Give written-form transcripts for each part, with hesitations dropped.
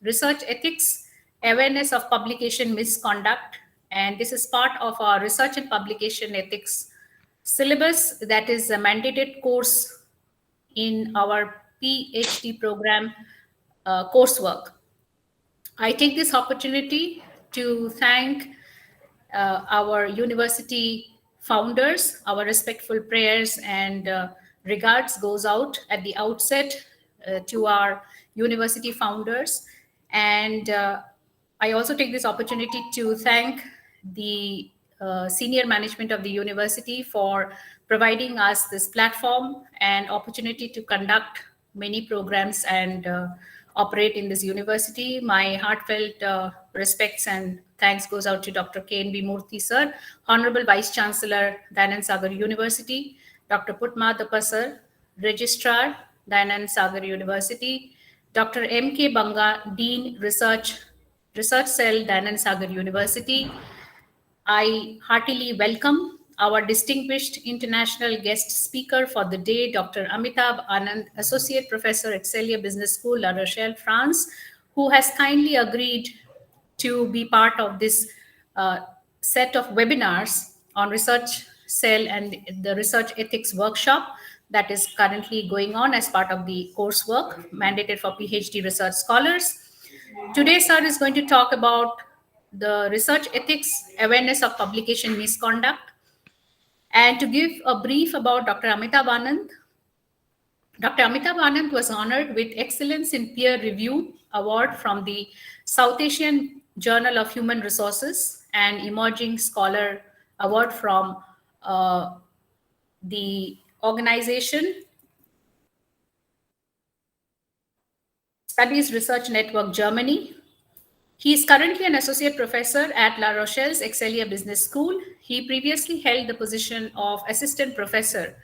Research Ethics, Awareness of Publication Misconduct. And this is part of our Research and Publication Ethics syllabus, that is a mandated course in our PhD program, Coursework. I take this opportunity to thank our university founders. Our respectful prayers and regards goes out at the outset to our university founders. And I also take this opportunity to thank the senior management of the university for providing us this platform and opportunity to conduct many programs and operate in this university. My heartfelt respects and thanks goes out to Dr. K.N.B. Murthy sir, Honorable Vice Chancellor, Dayanand Sagar University, Dr. Putmadappa sir, Registrar, Dayanand Sagar University, Dr. M.K. Banga, Dean Research Cell, Dayanand Sagar University. I heartily welcome our distinguished international guest speaker for the day, Dr. Amitabh Anand, Associate Professor, Excelia Business School, La Rochelle, France, who has kindly agreed to be part of this set of webinars on Research Cell and the Research Ethics Workshop that is currently going on as part of the coursework mandated for PhD research scholars. Today, sir is going to talk about the research ethics, awareness of publication misconduct. And to give a brief about Dr. Amitabh Anand, Dr. Amitabh Anand was honored with Excellence in Peer Review Award from the South Asian Journal of Human Resources and Emerging Scholar Award from the organization Studies Research Network Germany. He is currently an associate professor at La Rochelle's Excelia Business School. He previously held the position of assistant professor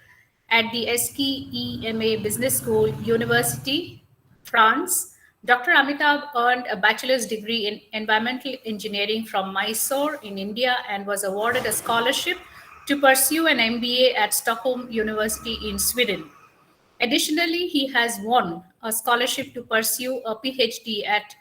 at the SKEMA Business School, University, France. Dr. Amitabh earned a bachelor's degree in environmental engineering from Mysore in India and was awarded a scholarship to pursue an MBA at Stockholm University in Sweden. Additionally, he has won a scholarship to pursue a PhD at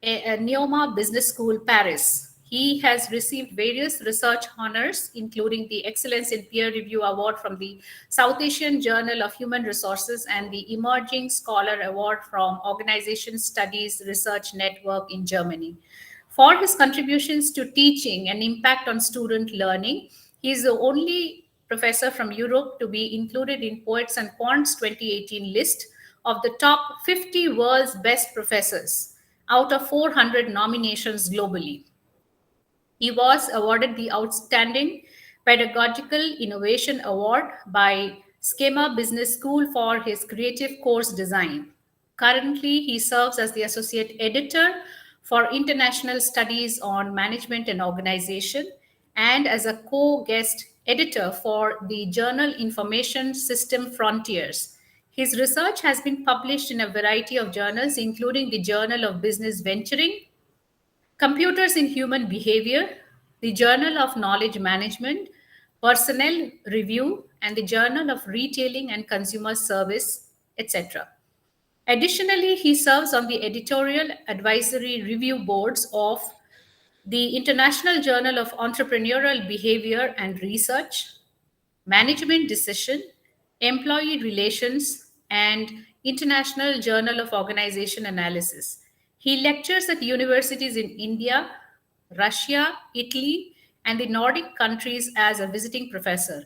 Neoma Business School, Paris. He has received various research honors, including the Excellence in Peer Review Award from the South Asian Journal of Human Resources and the Emerging Scholar Award from Organization Studies Research Network in Germany. For his contributions to teaching and impact on student learning, he is the only professor from Europe to be included in Poets and Quants 2018 list of the top 50 world's best professors out of 400 nominations globally. He was awarded the Outstanding Pedagogical Innovation Award by Schema Business School for his creative course design. Currently, he serves as the associate editor for international studies on management and organization and as a co-guest editor for the journal Information System Frontiers. His research has been published in a variety of journals, including the Journal of Business Venturing, Computers in Human Behavior, the Journal of Knowledge Management, Personnel Review, and the Journal of Retailing and Consumer Service, etc. Additionally, he serves on the editorial advisory review boards of the International Journal of Entrepreneurial Behavior and Research, Management Decision, Employee Relations, and International Journal of Organization Analysis. He lectures at universities in India, Russia, Italy, and the Nordic countries as a visiting professor.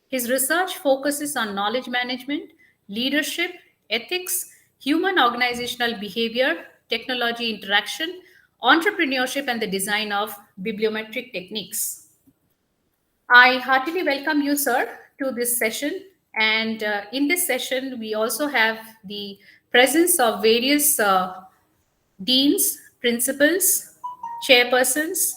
His research focuses on knowledge management, leadership, ethics, human organizational behavior, technology interaction, entrepreneurship, and the design of bibliometric techniques. I heartily welcome you, sir, to this session. And in this session, we also have the presence of various deans, principals, chairpersons,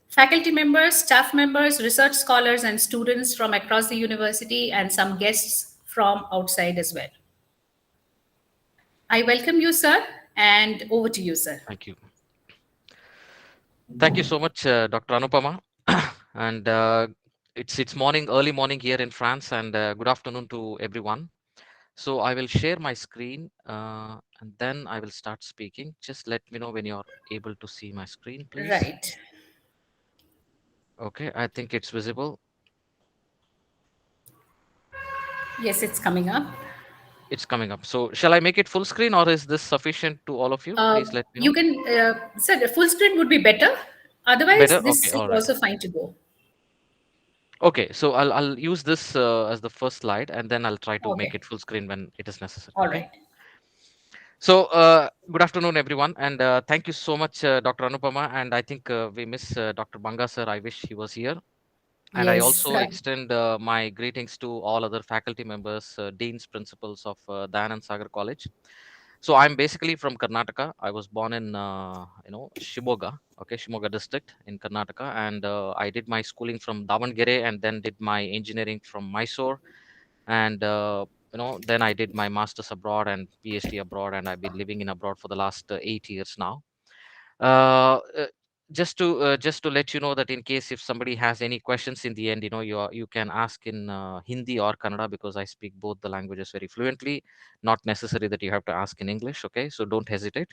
faculty members, staff members, research scholars, and students from across the university, and some guests from outside as well. I welcome you, sir, and over to you, sir. Thank you. Thank you so much, Dr. Anupama. And it's early morning here in France, and good afternoon to everyone. So I will share my screen and then I will start speaking. Just let me know when you're able to see my screen, please. Right. Okay, I think it's visible. Yes, it's coming up. It's coming up. So shall I make it full screen or is this sufficient to all of you? Please let me You know. can, sir, the full screen would be better. Otherwise, Better? Okay, this is all right. also fine to go. Okay, so I'll use this as the first slide and then I'll try to make Okay. it full screen when it is necessary. All Okay. right. So, good afternoon, everyone, and thank you so much, Dr. Anupama. And I think we miss Dr. Banga sir. I wish he was here. And I Yes. also extend my greetings to all other faculty members, deans, principals of Dayanand Sagar College. So I'm basically from Karnataka. I was born in Shimoga, okay, Shimoga district in Karnataka, and I did my schooling from Davangere and then did my engineering from Mysore, and then I did my masters abroad and PhD abroad, and I've been living in abroad for the last 8 years now. uh, uh, just to let you know that in case if somebody has any questions in the end, you can ask in Hindi or Kannada, because I speak both the languages very fluently. Not necessary that you have to ask in English, okay? So don't hesitate.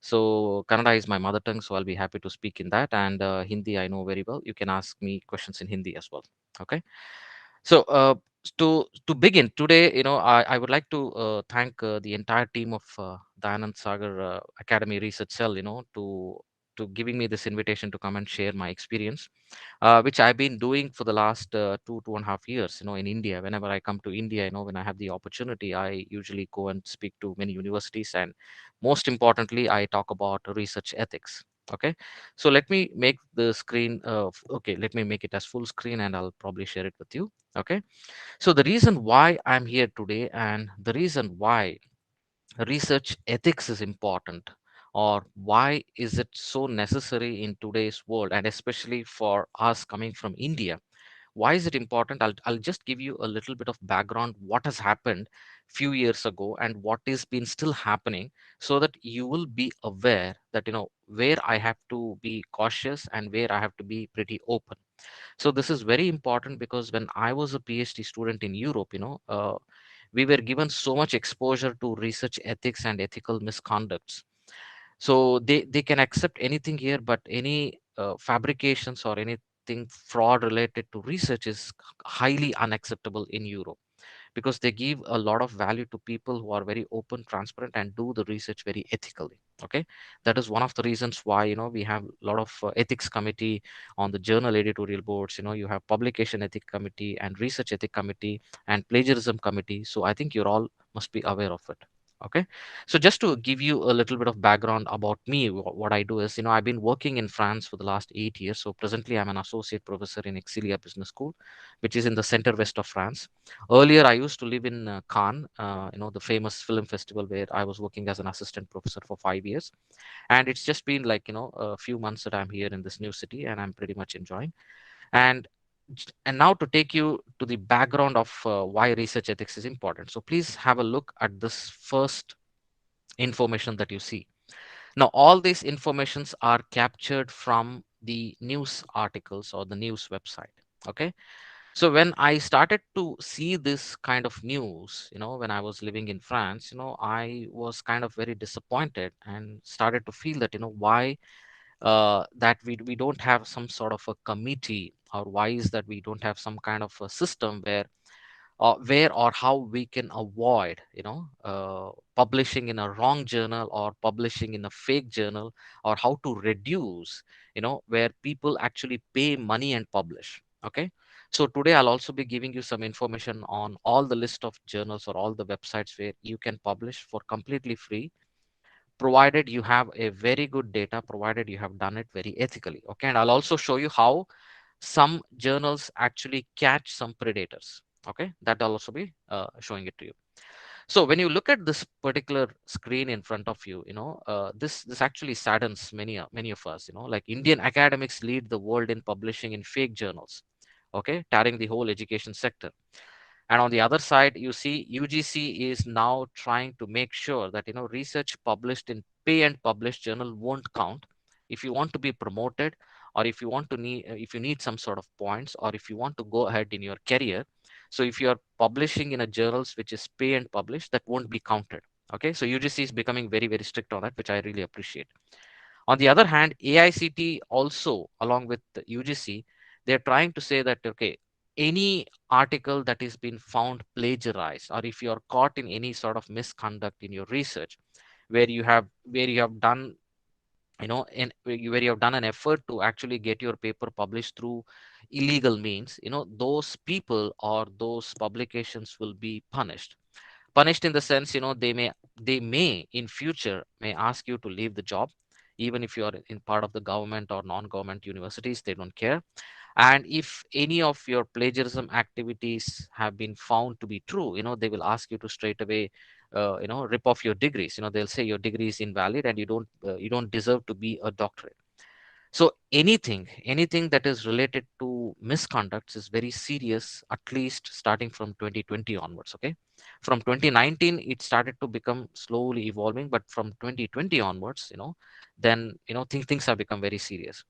So Kannada is my mother tongue, so I'll be happy to speak in that, and Hindi I know very well. You can ask me questions in Hindi as well, okay? So, to begin today, I would like to thank the entire team of the Anand Sagar Academy Research Cell, to giving me this invitation to come and share my experience, which I've been doing for the last 2.5 years, in India. Whenever I come to India, when I have the opportunity, I usually go and speak to many universities, and most importantly, I talk about research ethics. Okay, so let me make the screen. Okay, let me make it as full screen, and I'll probably share it with you. Okay, so the reason why I'm here today and the reason why research ethics is important, or why is it so necessary in today's world, and especially for us coming from India, why is it important? I'll just give you a little bit of background what has happened few years ago and what is been still happening, so that you will be aware that where I have to be cautious and where I have to be pretty open. So this is very important because when I was a PhD student in Europe, we were given so much exposure to research ethics and ethical misconducts. So they can accept anything here, but any fabrications or anything fraud related to research is highly unacceptable in Europe, because they give a lot of value to people who are very open, transparent, and do the research very ethically. Okay, that is one of the reasons why we have a lot of ethics committee on the journal editorial boards. You have publication ethic committee and research ethic committee and plagiarism committee. So I think you're all must be aware of it. Okay, so just to give you a little bit of background about me, what I do is, I've been working in France for the last 8 years. So presently I'm an associate professor in Excelia Business School, which is in the center west of France. Earlier, I used to live in Cannes, the famous film festival, where I was working as an assistant professor for 5 years. And it's just been like, a few months that I'm here in this new city, and I'm pretty much enjoying. And and now to take you to the background of why research ethics is important. So please have a look at this first information that you see. Now, all these informations are captured from the news articles or the news website. Okay, so when I started to see this kind of news, when I was living in France, I was kind of very disappointed and started to feel that, why that we don't have some sort of a committee, or why is that we don't have some kind of a system where or how we can avoid publishing in a wrong journal or publishing in a fake journal, or how to reduce where people actually pay money and publish. Okay, so today I'll also be giving you some information on all the list of journals or all the websites where you can publish for completely free, provided you have a very good data, provided you have done it very ethically. Okay, and I'll also show you how some journals actually catch some predators. Okay, that I'll also be showing it to you. So when you look at this particular screen in front of you, this actually saddens many of us. Like, Indian academics lead the world in publishing in fake journals, okay, tearing the whole education sector. And on the other side, you see UGC is now trying to make sure that research published in pay and publish journal won't count if you want to be promoted, or if you need some sort of points, or if you want to go ahead in your career. So if you are publishing in a journals which is pay and publish, that won't be counted. Okay, so UGC is becoming very, very strict on that, which I really appreciate. On the other hand, AICT also, along with the UGC, they're trying to say that, okay, any article that is been found plagiarized, or if you are caught in any sort of misconduct in your research, where you have done, where you have done an effort to actually get your paper published through illegal means, those people or those publications will be punished in the sense, they may in future may ask you to leave the job, even if you are in part of the government or non-government universities, they don't care. And if any of your plagiarism activities have been found to be true, they will ask you to straight away rip off your degrees. They'll say your degree is invalid and you don't deserve to be a doctorate. So anything that is related to misconducts is very serious, at least starting from 2020 onwards. Okay, from 2019 it started to become slowly evolving, but from 2020 onwards, then things have become very serious.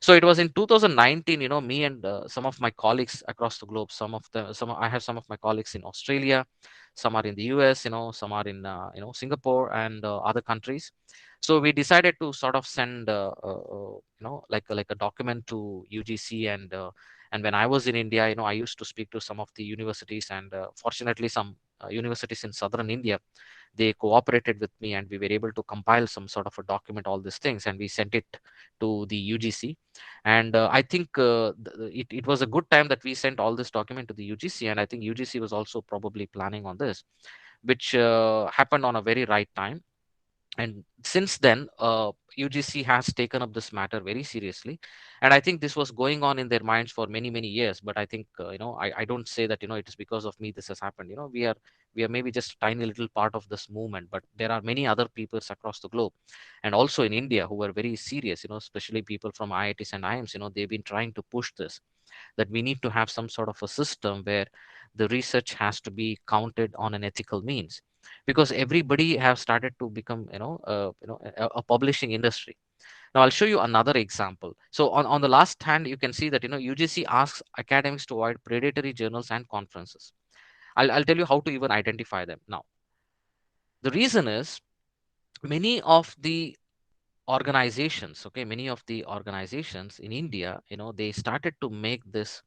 So it was in 2019, me and some of my colleagues across the globe, I have some of my colleagues in Australia, some are in the US, some are in Singapore and other countries. So we decided to sort of send like a document to UGC. And when I was in India, I used to speak to some of the universities, and fortunately some universities in southern India, they cooperated with me, and we were able to compile some sort of a document, all these things, and we sent it to the UGC. And I think it was a good time that we sent all this document to the UGC, and I think UGC was also probably planning on this, which happened on a very right time. And since then, UGC has taken up this matter very seriously, and I think this was going on in their minds for many, many years. But I think I don't say that it is because of me this has happened. We are maybe just a tiny little part of this movement, but there are many other peoples across the globe, and also in India, who are very serious, especially people from IITs and IIMs. They've been trying to push this, that we need to have some sort of a system where the research has to be counted on an ethical means, because everybody have started to become a publishing industry. Now I'll show you another example. So on the last hand, you can see that UGC asks academics to avoid predatory journals and conferences. I'll tell you how to even identify them. Now the reason is, many of the many of the organizations in India, they started to make this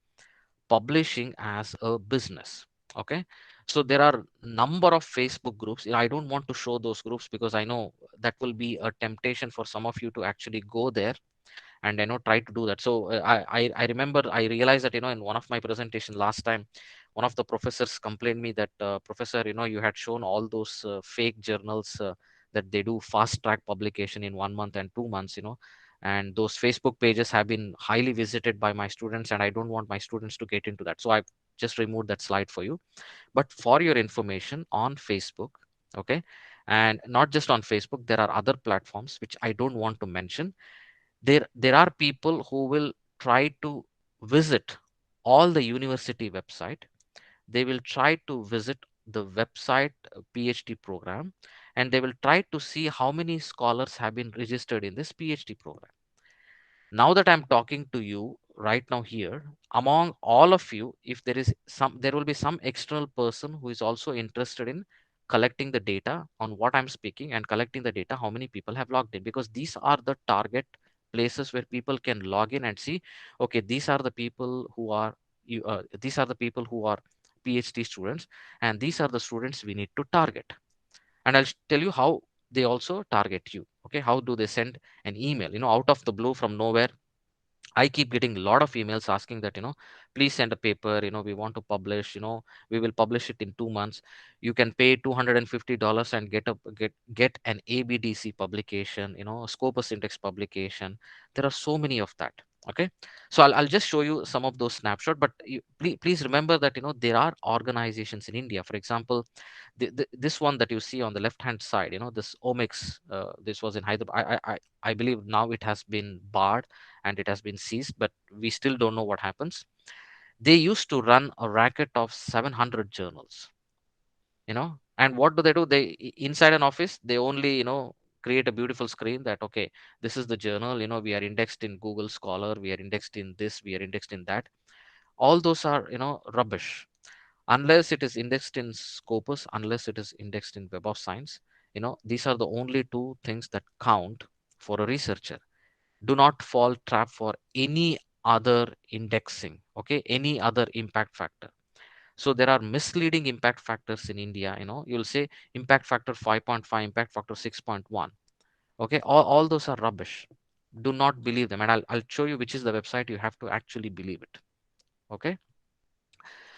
publishing as a business. Okay, so there are number of Facebook groups. I don't want to show those groups because I know that will be a temptation for some of you to actually go there and try to do that. So I remember, I realized that in one of my presentation last time, one of the professors complained me that, professor, you had shown all those fake journals, that they do fast track publication in 1 month and 2 months, and those Facebook pages have been highly visited by my students, and I don't want my students to get into that. So I've just removed that slide for you. But for your information, on Facebook, okay, and not just on Facebook, there are other platforms which I don't want to mention. There are people who will try to visit all the university website. They will try to visit the website, PhD program, and they will try to see how many scholars have been registered in this PhD program. Now that I'm talking to you right now here, among all of you, if there will be some external person who is also interested in collecting the data on what I'm speaking, and collecting the data how many people have logged in, because these are the target places where people can log in and see, okay, these are the people who are PhD students, and these are the students we need to target. And I'll tell you how they also target you. Okay, how do they send an email, out of the blue, from nowhere? I keep getting a lot of emails asking that, please send a paper, we want to publish, we will publish it in 2 months. You can pay $250 and get an ABDC publication, a Scopus Index publication. There are so many of that. Okay. So I'll just show you some of those snapshots, but please remember that, there are organizations in India. For example, this one that you see on the left hand side, this Omics, this was in Hyderabad. I believe now it has been barred and it has been seized, but we still don't know what happens. They used to run a racket of 700 journals, and what do? Inside an office, they only, create a beautiful screen that, okay, this is the journal, we are indexed in Google Scholar, we are indexed in this, we are indexed in that. All those are, rubbish. unless it is indexed in Scopus, unless it is indexed in Web of Science. These are the only two things that count for a researcher. Do not fall trap for any other indexing, okay, any other impact factor. So there are misleading impact factors in India. You'll say impact factor 5.5, impact factor 6.1. Okay, all those are rubbish. Do not believe them, and I'll show you which is the website you have to actually believe it. Okay.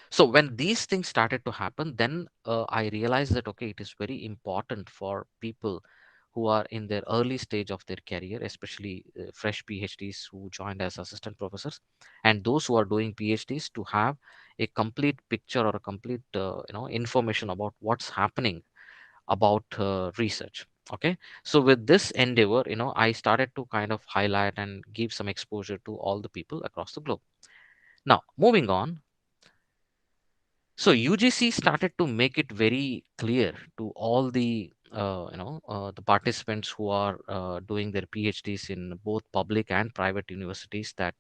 So when these things started to happen, then I realized that okay, it is very important for people who are in their early stage of their career, especially fresh PhDs who joined as assistant professors, and those who are doing PhDs, to have a complete picture or a complete information about what's happening about research. Okay, so with this endeavor, I started to kind of highlight and give some exposure to all the people across the globe. Now moving on, so UGC started to make it very clear to all the participants who are doing their PhDs in both public and private universities that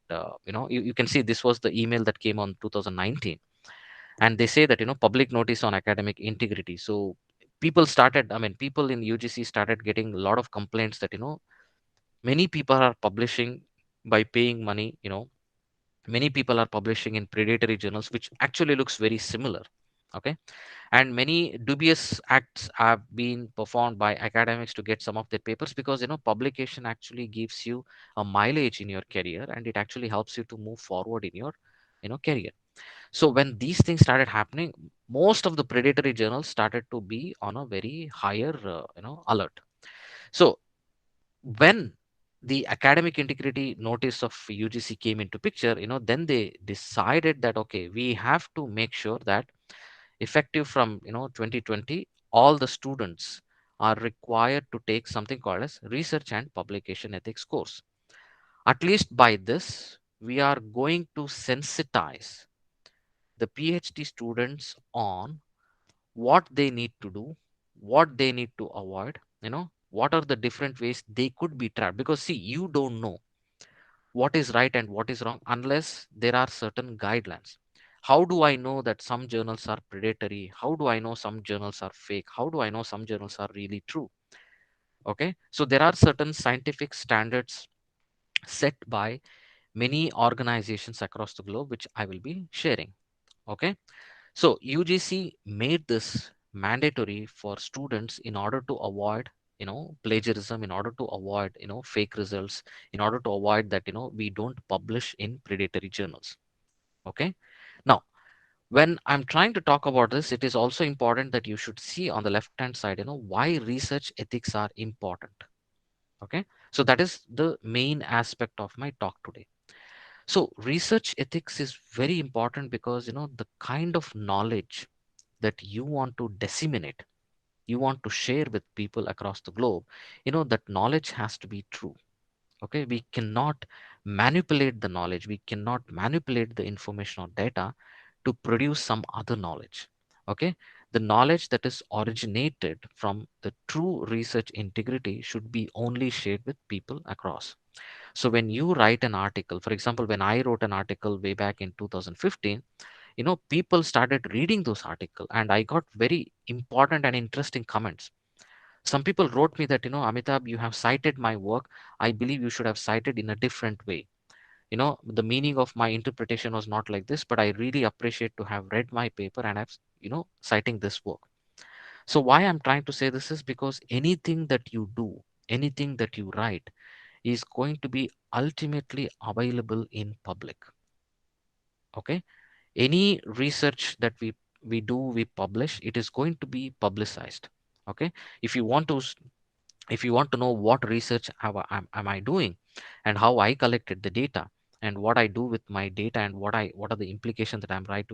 you can see this was the email that came on 2019, and they say that public notice on academic integrity. So people in UGC started getting a lot of complaints that many people are publishing by paying money. Many people are publishing in predatory journals, which actually looks very similar. Okay, and many dubious acts have been performed by academics to get some of their papers, because publication actually gives you a mileage in your career, and it actually helps you to move forward in your career. So when these things started happening, most of the predatory journals started to be on a very higher alert. So when the academic integrity notice of UGC came into picture, then they decided that okay, we have to make sure that effective from 2020, all the students are required to take something called as research and publication ethics course. At least by this, we are going to sensitize the PhD students on what they need to do, what they need to avoid, what are the different ways they could be trapped. Because see, you don't know what is right and what is wrong unless there are certain guidelines. How do I know that some journals are predatory? How do I know some journals are fake? How do I know some journals are really true? Okay, so there are certain scientific standards set by many organizations across the globe, which I will be sharing. Okay, so UGC made this mandatory for students in order to avoid plagiarism, in order to avoid fake results, in order to avoid that we don't publish in predatory journals. Okay, now when I'm trying to talk about this, it is also important that you should see on the left hand side why research ethics are important. Okay, so that is the main aspect of my talk today. So research ethics is very important because the kind of knowledge that you want to disseminate, you want to share with people across the globe, that knowledge has to be true. Okay, we cannot manipulate the knowledge, we cannot manipulate the information or data to produce some other knowledge. Okay, the knowledge that is originated from the true research integrity should be only shared with people across. So when you write an article, for example, when I wrote an article way back in 2015, people started reading those articles, and I got very important and interesting comments. Some people wrote me that Amitabh, you have cited my work, I believe you should have cited in a different way. The meaning of my interpretation was not like this, but I really appreciate to have read my paper and have citing this work. So why I'm trying to say this is because anything that you do, anything that you write is going to be ultimately available in public. Okay, any research that we publish, it is going to be publicized. Okay, if you want to if you want to know what research am I doing, and how I collected the data, and what I do with my data, and what are the implications that I'm trying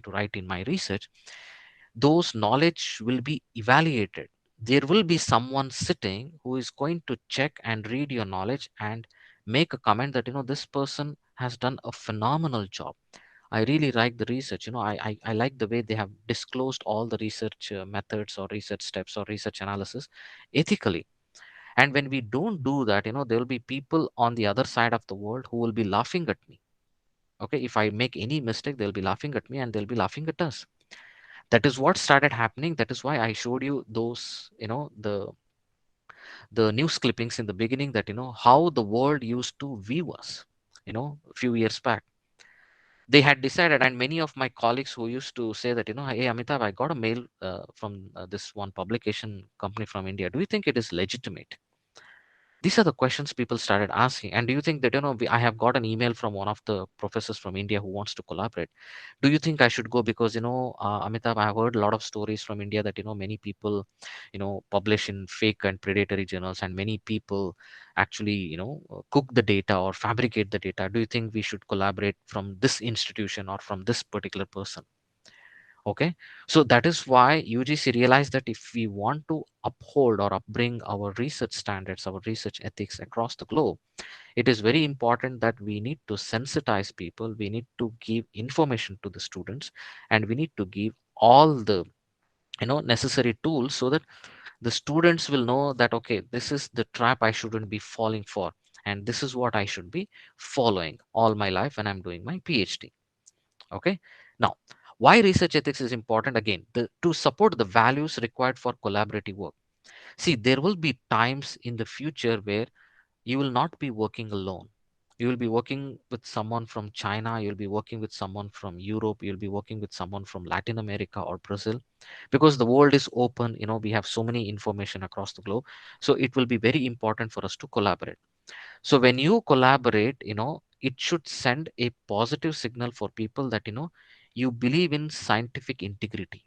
to write in my research, those knowledge will be evaluated. There will be someone sitting who is going to check and read your knowledge and make a comment that this person has done a phenomenal job. I really like the research. I like the way they have disclosed all the research methods or research steps or research analysis ethically. And when we don't do that, there will be people on the other side of the world who will be laughing at me. Okay, if I make any mistake, they'll be laughing at me and they'll be laughing at us. That is what started happening. That is why I showed you those, the news clippings in the beginning, that how the world used to view us, a few years back. They had decided, and many of my colleagues who used to say that, hey Amitabh, I got a mail from this one publication company from India, do you think it is legitimate? These are the questions people started asking. And do you think that, I have got an email from one of the professors from India who wants to collaborate. Do you think I should go? Because, Amitabh, I have heard a lot of stories from India that, many people, publish in fake and predatory journals, and many people actually, cook the data or fabricate the data. Do you think we should collaborate from this institution or from this particular person? Okay, so that is why UGC realized that if we want to uphold or upbring our research standards, our research ethics across the globe, it is very important that we need to sensitize people, we need to give information to the students, and we need to give all the necessary tools, so that the students will know that, okay, this is the trap I shouldn't be falling for, and this is what I should be following all my life when I'm doing my PhD. Okay, now, why research ethics is important? Again, to support the values required for collaborative work. See, there will be times in the future where you will not be working alone. You will be working with someone from China, you'll be working with someone from Europe, you'll be working with someone from Latin America or Brazil, because the world is open. We have so many information across the globe. So it will be very important for us to collaborate. So when you collaborate, it should send a positive signal for people that, you believe in scientific integrity.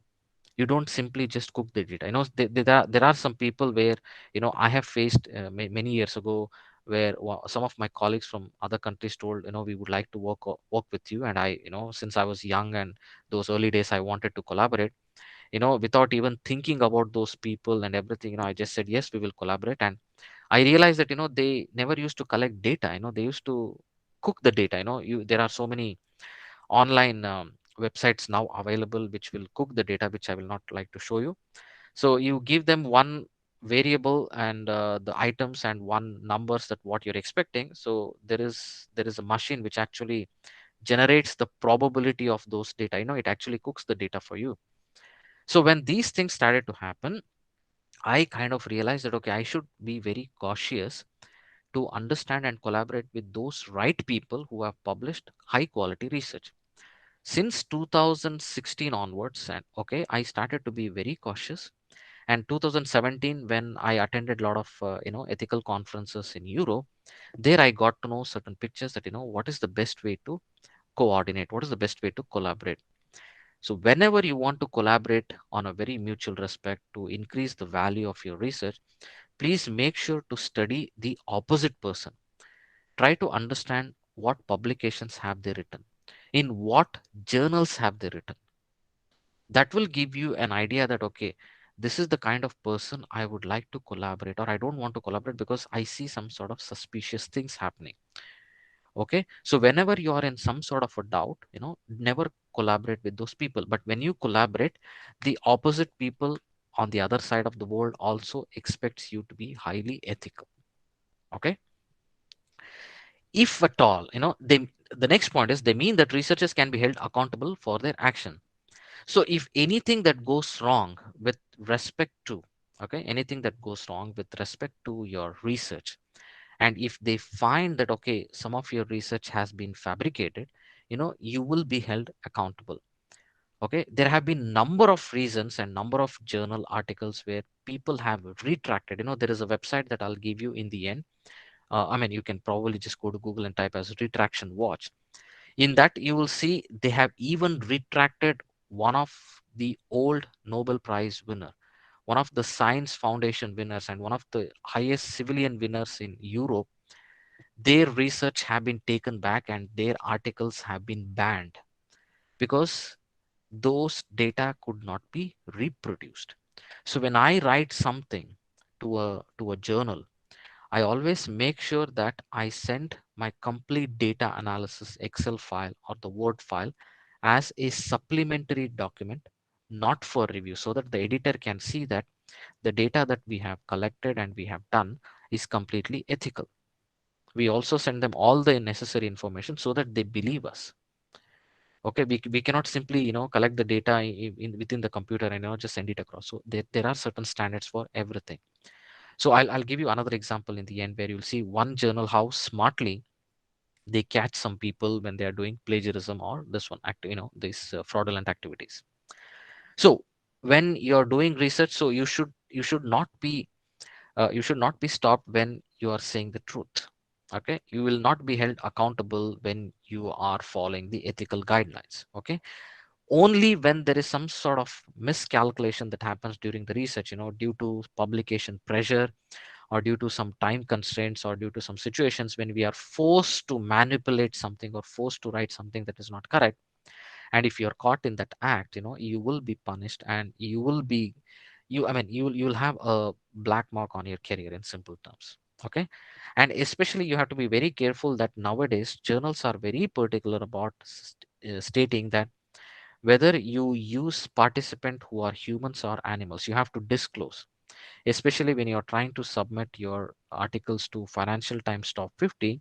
You don't simply just cook the data. There are some people where, I have faced many years ago, where some of my colleagues from other countries told, we would like to work with you. And I, since I was young and those early days, I wanted to collaborate, without even thinking about those people and everything. I just said, yes, we will collaborate. And I realized that, they never used to collect data. They used to cook the data. There are so many online websites now available which will cook the data, which I will not like to show you. So you give them one variable and the items and one numbers, that what you're expecting. So there is a machine which actually generates the probability of those data. It actually cooks the data for you. So when these things started to happen, I kind of realized that, okay, I should be very cautious to understand and collaborate with those right people who have published high quality research. Since 2016 onwards, and okay, I started to be very cautious. And 2017, when I attended a lot of ethical conferences in Europe, there I got to know certain pictures, that, what is the best way to coordinate, what is the best way to collaborate. So whenever you want to collaborate on a very mutual respect to increase the value of your research, please make sure to study the opposite person. Try to understand what publications have they written, in what journals have they written. That will give you an idea that, okay, this is the kind of person I would like to collaborate, or I don't want to collaborate because I see some sort of suspicious things happening. Okay, so whenever you are in some sort of a doubt, never collaborate with those people. But when you collaborate, the opposite people on the other side of the world also expects you to be highly ethical. Okay, if at all, they, the next point is, they mean that researchers can be held accountable for their action. So if anything that goes wrong with respect to, okay, anything that goes wrong with respect to your research, and if they find that, okay, some of your research has been fabricated, you will be held accountable. Okay, there have been number of reasons and number of journal articles where people have retracted. There is a website that I'll give you in the end. I mean, you can probably just go to Google and type as retraction watch. In that, you will see they have even retracted one of the old Nobel Prize winner, one of the Science Foundation winners, and one of the highest civilian winners in Europe. Their research have been taken back and their articles have been banned, because those data could not be reproduced. So when I write something to a journal, I always make sure that I send my complete data analysis Excel file or the Word file as a supplementary document, not for review, so that the editor can see that the data that we have collected and we have done is completely ethical. We also send them all the necessary information so that they believe us. Okay, we cannot simply collect the data within the computer and just send it across. So there are certain standards for everything. So I'll give you another example in the end, where you'll see one journal how smartly they catch some people when they are doing plagiarism or this one act, these fraudulent activities. So when you're doing research, so you should not be stopped when you are saying the truth. Okay, you will not be held accountable when you are following the ethical guidelines. Okay, only when there is some sort of miscalculation that happens during the research, due to publication pressure, or due to some time constraints, or due to some situations when we are forced to manipulate something or forced to write something that is not correct, and if you're caught in that act, you will be punished, and you will be you I mean you will have a black mark on your career, in simple terms. Okay, and especially you have to be very careful that nowadays journals are very particular about stating that whether you use participant who are humans or animals, you have to disclose, especially when you're trying to submit your articles to Financial Times Top 50.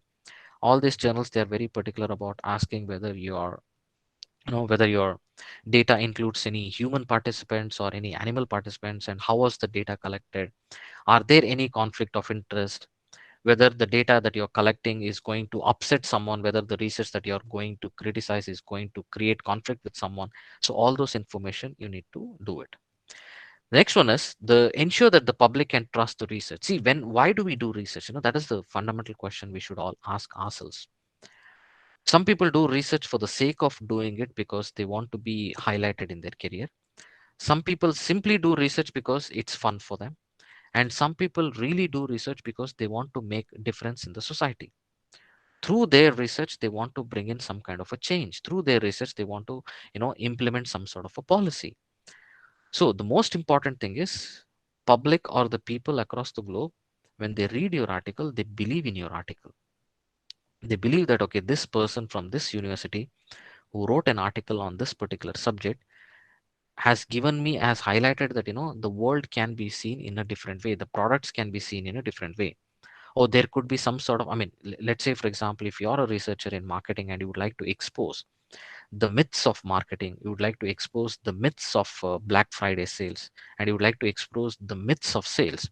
All these journals, they are very particular about asking whether whether your data includes any human participants or any animal participants, and how was the data collected, are there any conflict of interest, whether the data that you're collecting is going to upset someone, whether the research that you're going to criticize is going to create conflict with someone. So all those information you need to do it. The next one is the ensure that the public can trust the research. See, why do we do research? That is the fundamental question we should all ask ourselves. Some people do research for the sake of doing it because they want to be highlighted in their career. Some people simply do research because it's fun for them. And some people really do research because they want to make a difference in the society. Through their research, they want to bring in some kind of a change. Through their research, they want to, implement some sort of a policy. So the most important thing is public or the people across the globe, when they read your article, they believe in your article. They believe that, okay, this person from this university who wrote an article on this particular subject has given me, as highlighted that the world can be seen in a different way, the products can be seen in a different way. Or there could be some sort of, let's say for example, if you're a researcher in marketing and you would like to expose the myths of marketing, you would like to expose the myths of Black Friday sales, and you would like to expose the myths of sales.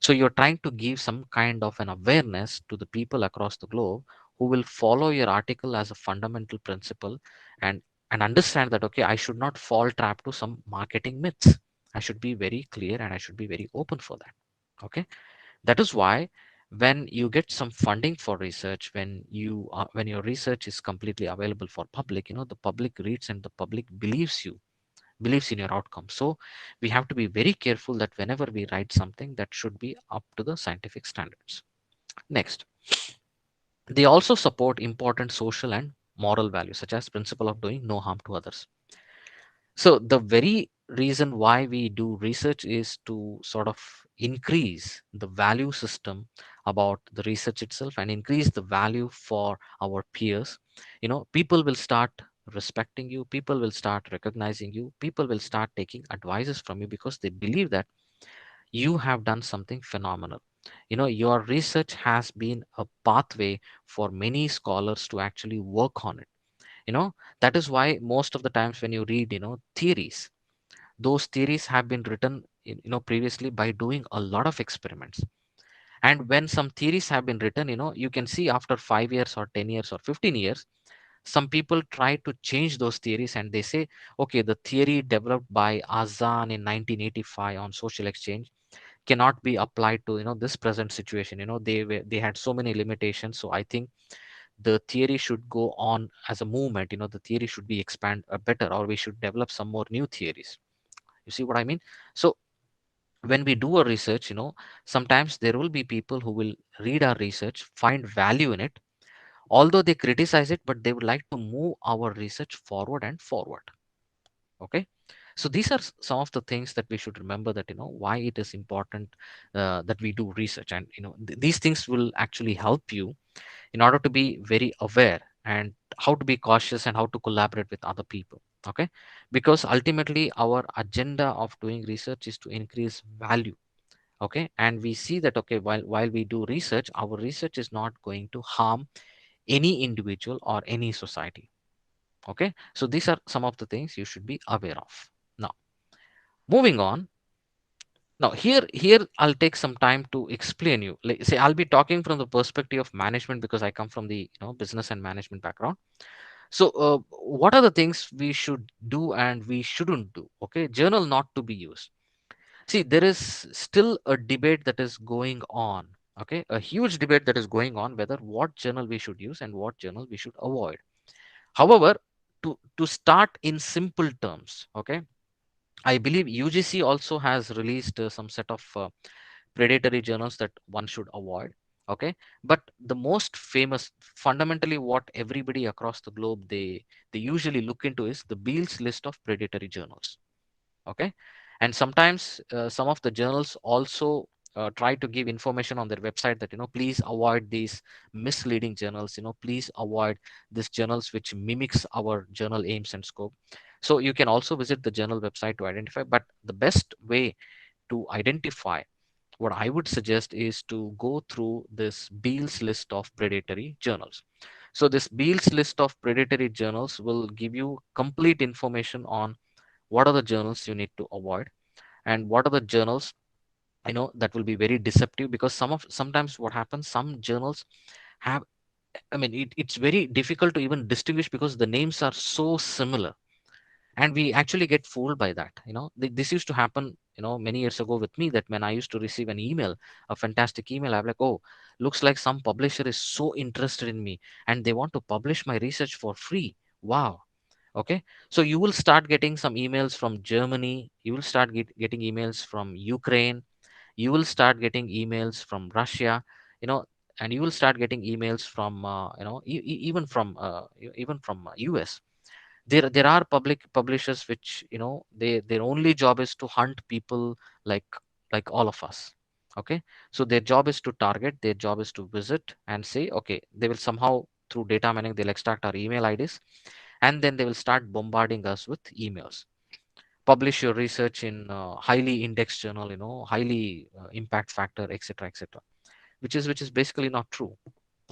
So you're trying to give some kind of an awareness to the people across the globe who will follow your article as a fundamental principle, and understand that, okay, I should not fall trap to some marketing myths. I should be very clear and I should be very open for that. Okay, that is why when you get some funding for research, when your research is completely available for public, the public reads and the public believes in your outcome. So we have to be very careful that whenever we write something, that should be up to the scientific standards. Next, they also support important social and moral values, such as principle of doing no harm to others. So the very reason why we do research is to sort of increase the value system about the research itself, and increase the value for our peers. People will start respecting you, people will start recognizing you, people will start taking advices from you, because they believe that you have done something phenomenal. Your research has been a pathway for many scholars to actually work on it. That is why most of the times when you read theories, those theories have been written previously by doing a lot of experiments. And when some theories have been written, you can see after 5 years or 10 years or 15 years, some people try to change those theories, and they say, okay, the theory developed by Azan in 1985 on social exchange cannot be applied to this present situation. They had so many limitations, so I think the theory should go on as a movement. The theory should be expand better, or we should develop some more new theories. You see what I mean? So when we do a research, sometimes there will be people who will read our research, find value in it, although they criticize it, but they would like to move our research forward and forward. Okay, so these are some of the things that we should remember, that why it is important that we do research. And these things will actually help you in order to be very aware, and how to be cautious, and how to collaborate with other people. Okay, because ultimately our agenda of doing research is to increase value. Okay, and we see that, okay, while we do research, our research is not going to harm any individual or any society. Okay, so these are some of the things you should be aware of. Now, moving on. Now, here I'll take some time to explain you. Like, say, I'll be talking from the perspective of management because I come from the business and management background. So, what are the things we should do and we shouldn't do? Okay, journal not to be used. See, there is still a debate that is going on. Okay, a huge debate that is going on whether what journal we should use and what journal we should avoid. However, to start in simple terms, okay, I believe UGC also has released some set of predatory journals that one should avoid. Okay, but the most famous, fundamentally, what everybody across the globe they usually look into is the Beale's list of predatory journals. Okay, and sometimes some of the journals also try to give information on their website that please avoid these misleading journals, please avoid these journals which mimics our journal aims and scope. So you can also visit the journal website to identify, but the best way to identify, what I would suggest is to go through this Beale's list of predatory journals. So this Beale's list of predatory journals will give you complete information on what are the journals you need to avoid and what are the journals that will be very deceptive, because sometimes what happens, some journals have, I mean, it's very difficult to even distinguish because the names are so similar, and we actually get fooled by that. This used to happen many years ago with me, that when I used to receive an email, a fantastic email, I'm like, oh, looks like some publisher is so interested in me and they want to publish my research for free. Wow. Okay, so you will start getting some emails from Germany, you will start getting emails from Ukraine, you will start getting emails from Russia, you know and you will start getting emails from even from US. There are public publishers which their only job is to hunt people like all of us. Okay, so their job is to target, their job is to visit and say, okay, they will somehow, through data mining, they'll extract our email IDs, and then they will start bombarding us with emails. Publish your research in highly indexed journal, highly impact factor, etc., etc., which is basically not true.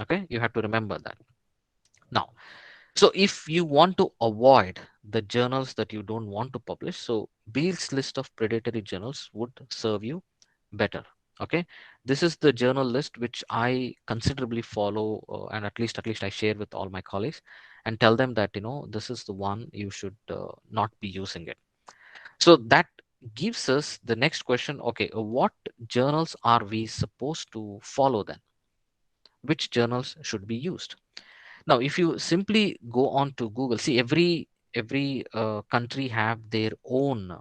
Okay, you have to remember that. Now, so if you want to avoid the journals that you don't want to publish, so Beale's list of predatory journals would serve you better. Okay, this is the journal list which I considerably follow, and at least I share with all my colleagues and tell them that this is the one you should not be using it. So that gives us the next question. Okay, what journals are we supposed to follow then? Which journals should be used? Now, if you simply go on to Google, see, every country have their own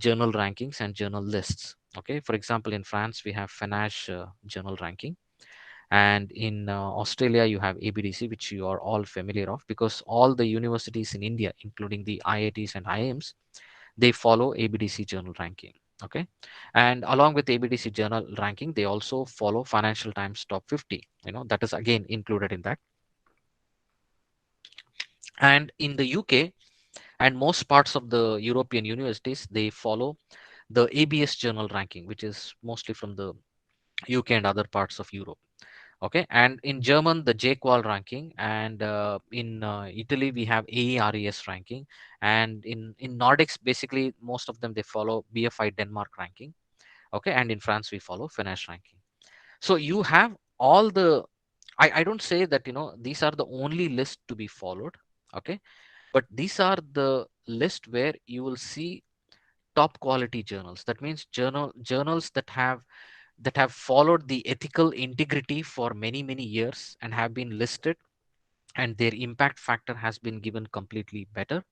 journal rankings and journal lists. Okay, for example, in France we have Fanache journal ranking, and in Australia you have ABDC, which you are all familiar of, because all the universities in India, including the IITs and IIMs, they follow ABDC journal ranking. Okay, and along with ABDC journal ranking, they also follow Financial Times top 50. That is again included in that. And in the UK and most parts of the European universities, they follow the ABS journal ranking, which is mostly from the UK and other parts of Europe. Okay, and in German, the JQual ranking, and in Italy, we have AERES ranking, and in Nordics, basically most of them they follow BFI Denmark ranking. Okay, and in France, we follow Finnish ranking. So you have all the. I don't say that these are the only list to be followed. Okay, but these are the list where you will see top quality journals. That means journals that have followed the ethical integrity for many years and have been listed, and their impact factor has been given completely better,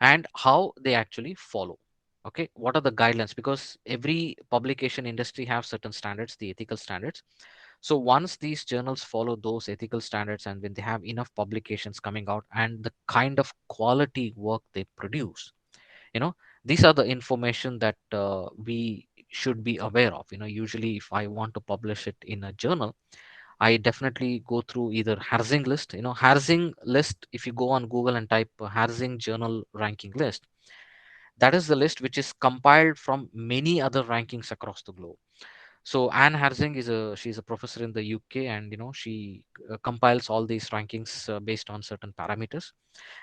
and how they actually follow. Okay, what are the guidelines? Because every publication industry have certain standards, the ethical standards. So once these journals follow those ethical standards, and when they have enough publications coming out and the kind of quality work they produce, you know these are the information that we should be aware of. Usually if I want to publish it in a journal, I definitely go through either Harzing list. Harzing list, if you go on Google and type Harzing journal ranking list, that is the list which is compiled from many other rankings across the globe. So Anne Harzing is a she's a professor in the UK, and she compiles all these rankings based on certain parameters,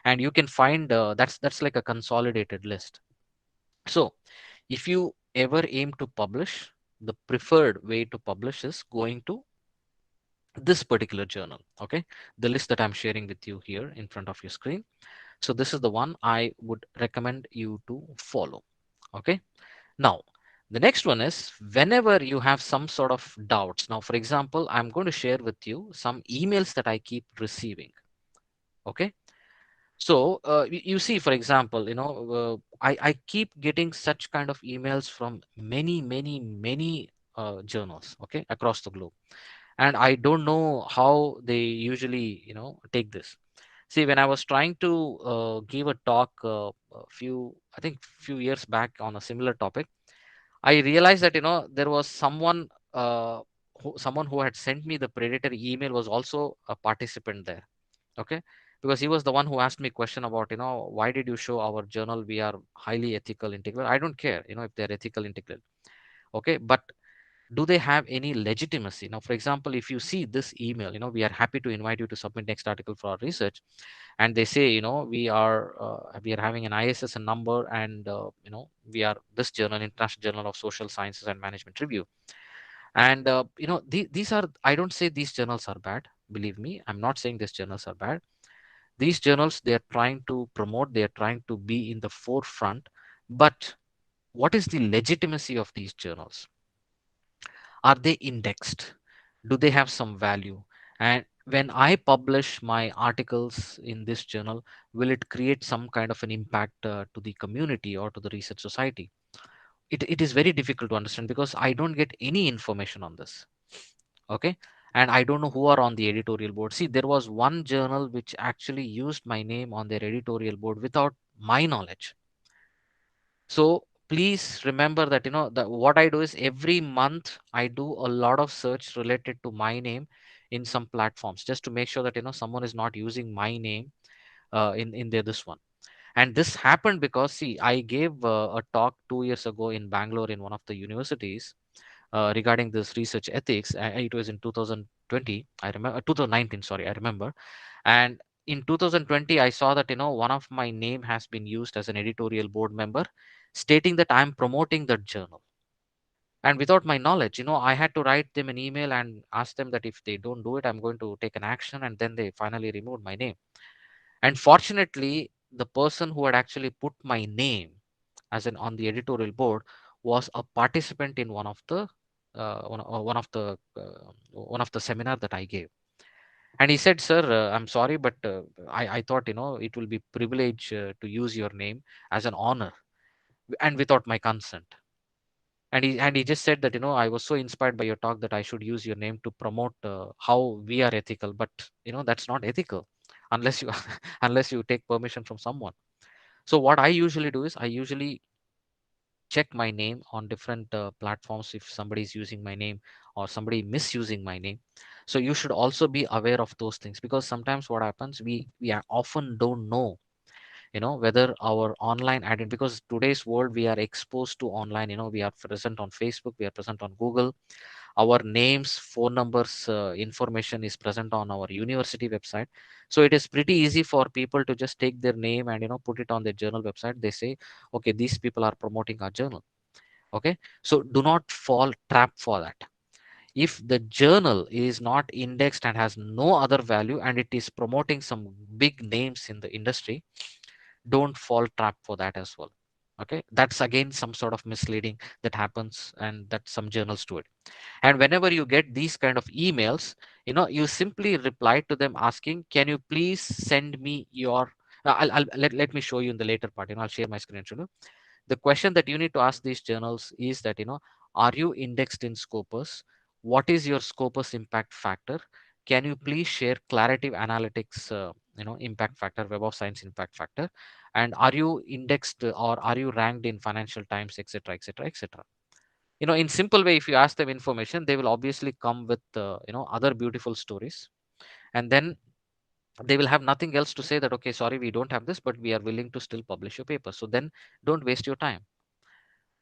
and you can find that's like a consolidated list. So if you ever aim to publish, the preferred way to publish is going to this particular journal. Okay, the list that I'm sharing with you here in front of your screen. So this is the one I would recommend you to follow. Okay, now the next one is whenever you have some sort of doubts. Now, for example, I'm going to share with you some emails that I keep receiving. Okay, so you see, for example, I keep getting such kind of emails from many journals, okay, across the globe, and I don't know how they usually take this. See, when I was trying to give a talk a few, I think few years back on a similar topic, I realized that there was someone who had sent me the predatory email was also a participant there. Okay, because he was the one who asked me question about why did you show our journal, we are highly ethical integral. I don't care if they're ethical integral. Okay, but do they have any legitimacy? Now, for example, if you see this email, we are happy to invite you to submit next article for our research, and they say we are having an ISSN number, and we are this journal, International Journal of Social Sciences and Management Review. And these are, I don't say these journals are bad, believe me, I'm not saying these journals are bad. These journals, they are trying to promote, they are trying to be in the forefront, but what is the legitimacy of these journals? Are they indexed? Do they have some value? And when I publish my articles in this journal, will it create some kind of an impact to the community or to the research society? It is very difficult to understand because I don't get any information on this. Okay, and I don't know who are on the editorial board. See, there was one journal which actually used my name on their editorial board without my knowledge. So please remember that what I do is every month I do a lot of search related to my name in some platforms, just to make sure that someone is not using my name in their this one. And this happened because, see, I gave a talk 2 years ago in Bangalore in one of the universities regarding this research ethics. It was in 2020, I remember, 2019, sorry, I remember. And in 2020, I saw that one of my name has been used as an editorial board member, stating that I'm promoting that journal. And without my knowledge, I had to write them an email and ask them that if they don't do it, I'm going to take an action. And then they finally removed my name. And fortunately, the person who had actually put my name as an on the editorial board was a participant in one of the seminar that I gave. And he said, "Sir, I'm sorry, but I thought it will be privilege to use your name as an honor, and without my consent." And he just said that I was so inspired by your talk that I should use your name to promote how we are ethical, but that's not ethical unless you unless you take permission from someone. So what I usually do is I usually check my name on different platforms if somebody is using my name or somebody misusing my name. So you should also be aware of those things, because sometimes what happens, often don't know whether our online identity, because today's world we are exposed to online, we are present on Facebook, we are present on Google, our names, phone numbers, information is present on our university website. So it is pretty easy for people to just take their name and put it on their journal website. They say, okay, these people are promoting our journal. Okay, so do not fall trap for that. If the journal is not indexed and has no other value and it is promoting some big names in the industry, don't fall trap for that as well. Okay, that's again some sort of misleading that happens, and that some journals do it. And whenever you get these kind of emails, you simply reply to them asking, can you please send me your let me show you in the later part. I'll share my screen and show you. The question that you need to ask these journals is that are you indexed in Scopus? What is your Scopus impact factor? Can you please share claritative analytics impact factor, Web of Science impact factor? And are you indexed or are you ranked in Financial Times, etc., etc., etc.? In simple way, if you ask them information, they will obviously come with other beautiful stories. And then they will have nothing else to say that, okay, sorry, we don't have this, but we are willing to still publish your paper. So then don't waste your time.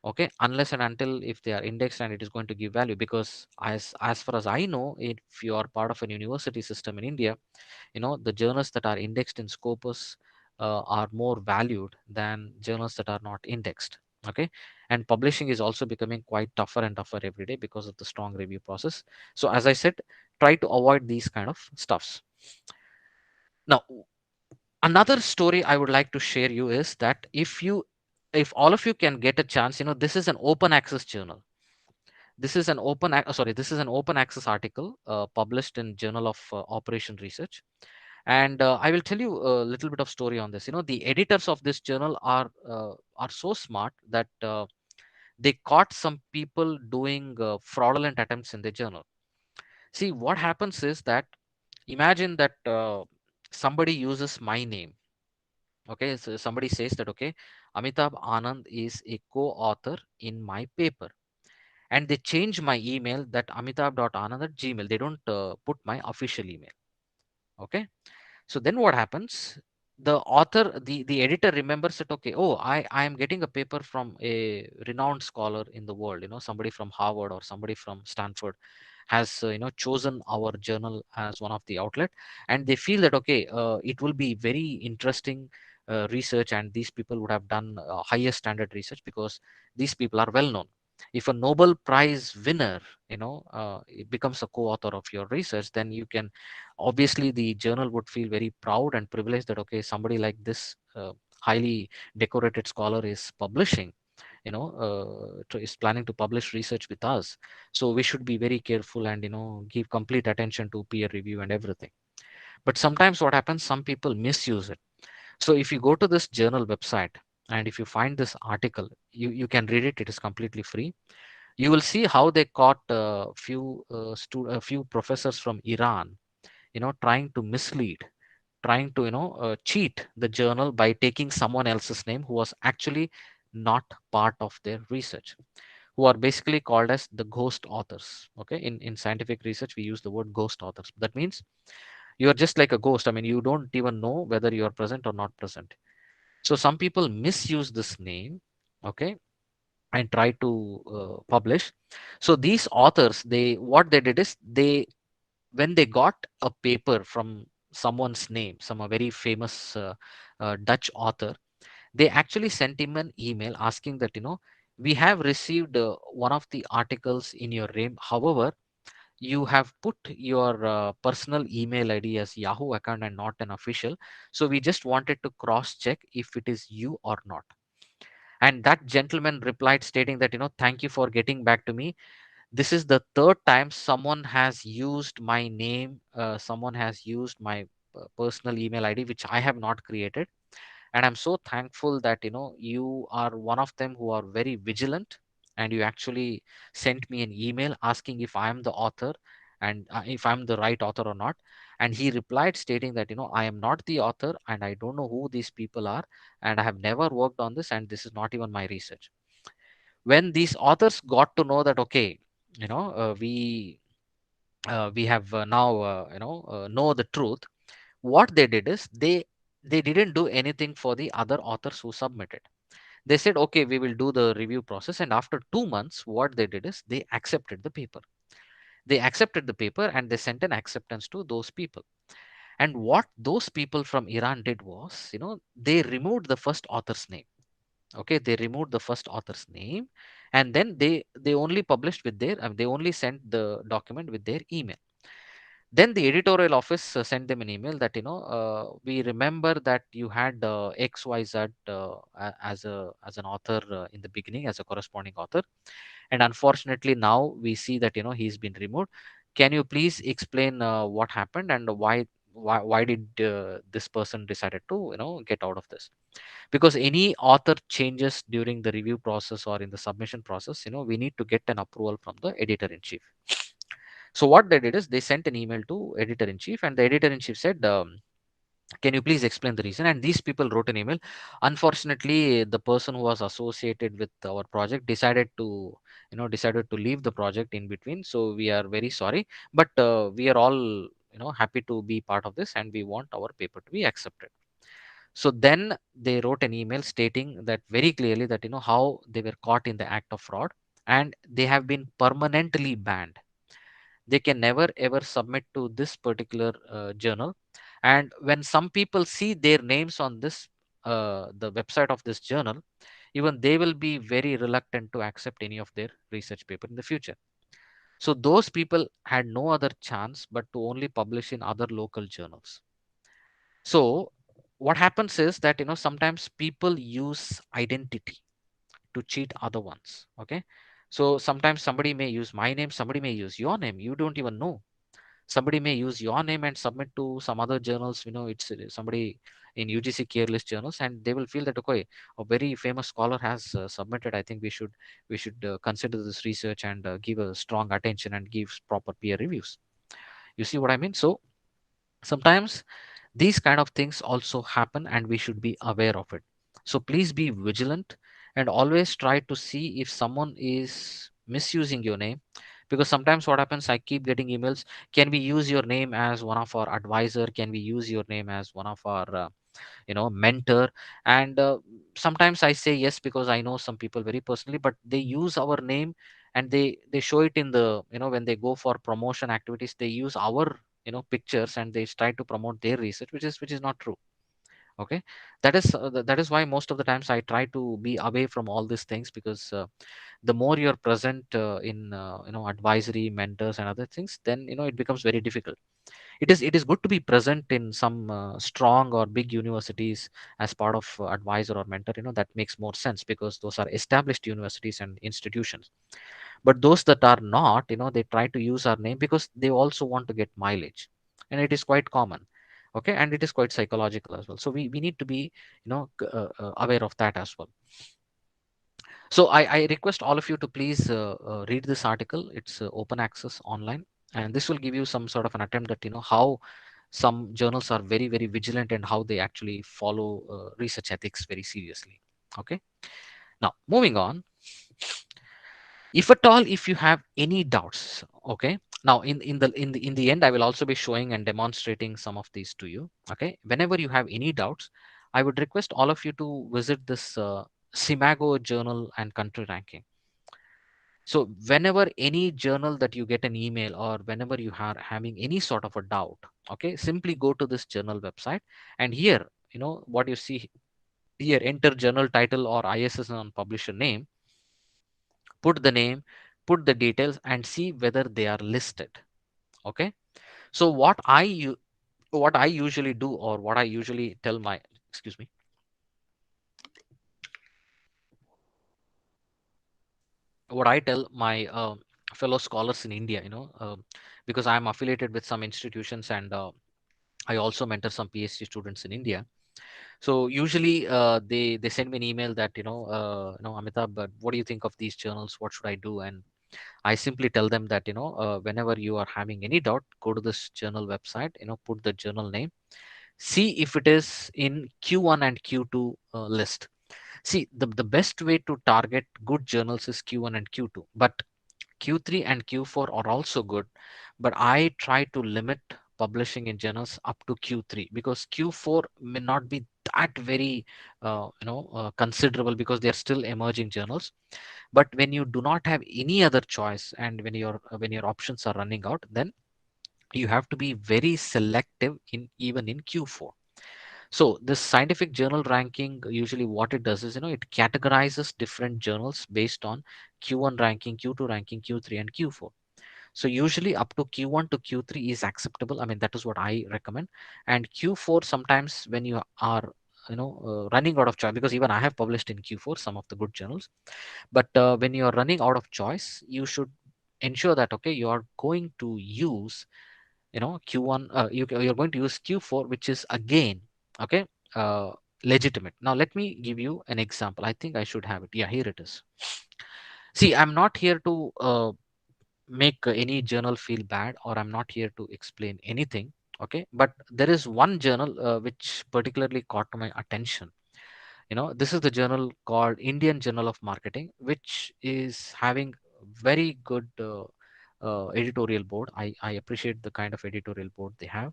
okay, unless and until if they are indexed and it is going to give value. Because as far as I know, if you are part of an university system in India, the journals that are indexed in Scopus are more valued than journals that are not indexed. Okay, and publishing is also becoming quite tougher and tougher every day because of the strong review process. So as I said, try to avoid these kind of stuffs. Now, another story I would like to share you is that if all of you can get a chance, this is an open access journal. This is an open access article published in Journal of Operation Research. And I will tell you a little bit of story on this. The editors of this journal are so smart that they caught some people doing fraudulent attempts in the journal. See, what happens is that, imagine that somebody uses my name. Okay, so somebody says that, okay, Amitabh Anand is a co-author in my paper, and they change my email, that amitabh.anand at gmail. They don't put my official email. Okay, so then what happens? The editor remembers that, okay, oh, I am getting a paper from a renowned scholar in the world, somebody from Harvard or somebody from Stanford has chosen our journal as one of the outlet, and they feel that, okay, it will be very interesting research, and these people would have done higher standard research because these people are well known. If a Nobel Prize winner, it becomes a co-author of your research, then you can, obviously the journal would feel very proud and privileged that, okay, somebody like this highly decorated scholar is publishing, is planning to publish research with us. So we should be very careful and give complete attention to peer review and everything. But sometimes what happens, some people misuse it. So if you go to this journal website and if you find this article, you can read it. It is completely free. You will see how they caught a few professors from Iran, trying to mislead, trying to cheat the journal by taking someone else's name who was actually not part of their research, who are basically called as the ghost authors. Okay, in scientific research we use the word ghost authors. That means you are just like a ghost. I mean, you don't even know whether you are present or not present. So some people misuse this name, okay, and try to publish. So these authors, they what they did is, they when they got a paper from someone's name, some a very famous Dutch author, they actually sent him an email asking that, we have received one of the articles in your name. However, you have put your personal email ID as Yahoo account and not an official. So we just wanted to cross check if it is you or not. And that gentleman replied stating that, thank you for getting back to me. This is the third time someone has used my name, someone has used my personal email ID, which I have not created. And I'm so thankful that you are one of them who are very vigilant, and you actually sent me an email asking if I am the author, and if I'm the right author or not. And he replied stating that, I am not the author, and I don't know who these people are, and I have never worked on this, and this is not even my research. When these authors got to know that, okay, we have now know the truth, what they did is, they didn't do anything for the other authors who submitted. They said, okay, we will do the review process, and after 2 months what they did is, they accepted the paper. They accepted the paper and they sent an acceptance to those people. And what those people from Iran did was, they removed the first author's name. Okay, they removed the first author's name, and then they only published with their they only sent the document with their email. Then the editorial office sent them an email that, we remember that you had XYZ as an author in the beginning, as a corresponding author, and unfortunately now we see that, he's been removed. Can you please explain what happened, and why did this person decided to get out of this? Because any author changes during the review process or in the submission process, we need to get an approval from the editor in chief. So what they did is, they sent an email to editor in chief, and the editor in chief said, can you please explain the reason? And these people wrote an email. Unfortunately, the person who was associated with our project decided to leave the project in between, so we are very sorry, but we are all happy to be part of this, and we want our paper to be accepted. So then they wrote an email stating that very clearly that how they were caught in the act of fraud, and they have been permanently banned. They can never ever submit to this particular journal. And when some people see their names on this the website of this journal, even they will be very reluctant to accept any of their research paper in the future. So those people had no other chance but to only publish in other local journals. So what happens is that sometimes people use identity to cheat other ones. Okay, so sometimes somebody may use my name, somebody may use your name, you don't even know. Somebody may use your name and submit to some other journals. It's somebody in UGC careless journals, and they will feel that, okay, a very famous scholar has submitted, I think we should consider this research and give a strong attention and give proper peer reviews. You see what I mean? So sometimes these kind of things also happen, and we should be aware of it. So please be vigilant and always try to see if someone is misusing your name. Because sometimes what happens, I keep getting emails, can we use your name as one of our advisor, can we use your name as one of our mentor? And sometimes I say yes, because I know some people very personally, but they use our name and they show it in the, when they go for promotion activities, they use our pictures and they try to promote their research, which is not true. Okay, that is why most of the times I try to be away from all these things, because the more you're present in advisory mentors and other things, then it becomes very difficult. It is good to be present in some strong or big universities as part of advisor or mentor. That makes more sense, because those are established universities and institutions. But those that are not, they try to use our name because they also want to get mileage, and it is quite common. Okay, and it is quite psychological as well. So we need to be aware of that as well. So I request all of you to please read this article. It's open access online, and this will give you some sort of an attempt that how some journals are very very vigilant and how they actually follow research ethics very seriously. Okay, now moving on. If at all, if you have any doubts, okay. Now in the end, I will also be showing and demonstrating some of these to you. Okay, whenever you have any doubts, I would request all of you to visit this Simago journal and country ranking. So whenever any journal that you get an email, or whenever you are having any sort of a doubt, okay, simply go to this journal website, and here, what you see here, enter journal title or ISSN on publisher name, put the name, put the details, and see whether they are listed. Okay. So what I usually do, or what I usually tell my, excuse me, what I tell my fellow scholars in India, because I'm affiliated with some institutions, and I also mentor some PhD students in India. So usually they send me an email that Amitabh, but what do you think of these journals? What should I do? And I simply tell them that whenever you are having any doubt, go to this journal website. Put the journal name. See if it is in Q1 and Q2 list. See, the best way to target good journals is Q1 and Q2, but Q3 and Q4 are also good, but I try to limit publishing in journals up to Q3, because Q4 may not be that very considerable, because they are still emerging journals. But when you do not have any other choice, and when your options are running out, then you have to be very selective in even in Q4. So this scientific journal ranking, usually what it does is, it categorizes different journals based on Q1 ranking, Q2 ranking, Q3 and Q4. So usually up to Q1 to Q3 is acceptable. I mean, that is what I recommend. And Q4, sometimes when you are running out of choice, because even I have published in Q4 some of the good journals, but when you are running out of choice, you should ensure that, okay, you are going to use Q1, you're going to use Q4, which is again, okay, uh, legitimate. Now let me give you an example. I think I should have it. Yeah, here it is. See, I'm not here to make any journal feel bad, or I'm not here to explain anything. Okay, but there is one journal which particularly caught my attention. This is the journal called Indian Journal of Marketing, which is having very good editorial board. I appreciate the kind of editorial board they have.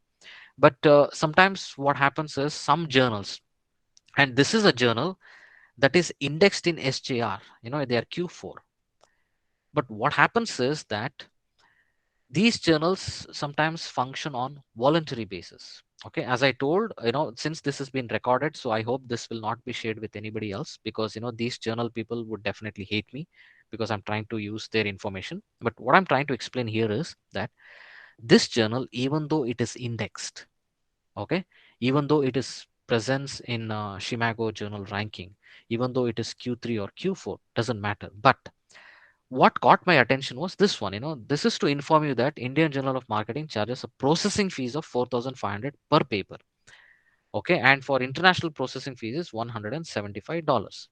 But sometimes what happens is, some journals, And this is a journal that is indexed in SJR, they are Q4. But what happens is that these journals sometimes function on voluntary basis. Okay, as I told, since this has been recorded, so I hope this will not be shared with anybody else, because these journal people would definitely hate me because I'm trying to use their information. But what I'm trying to explain here is that this journal, even though it is indexed, okay, even though it is presence in Shimago journal ranking, even though it is Q3 or Q4, doesn't matter. But what caught my attention was this one. This is to inform you that Indian Journal of Marketing charges a processing fees of 4,500 per paper. Okay, and for international processing fees is $175.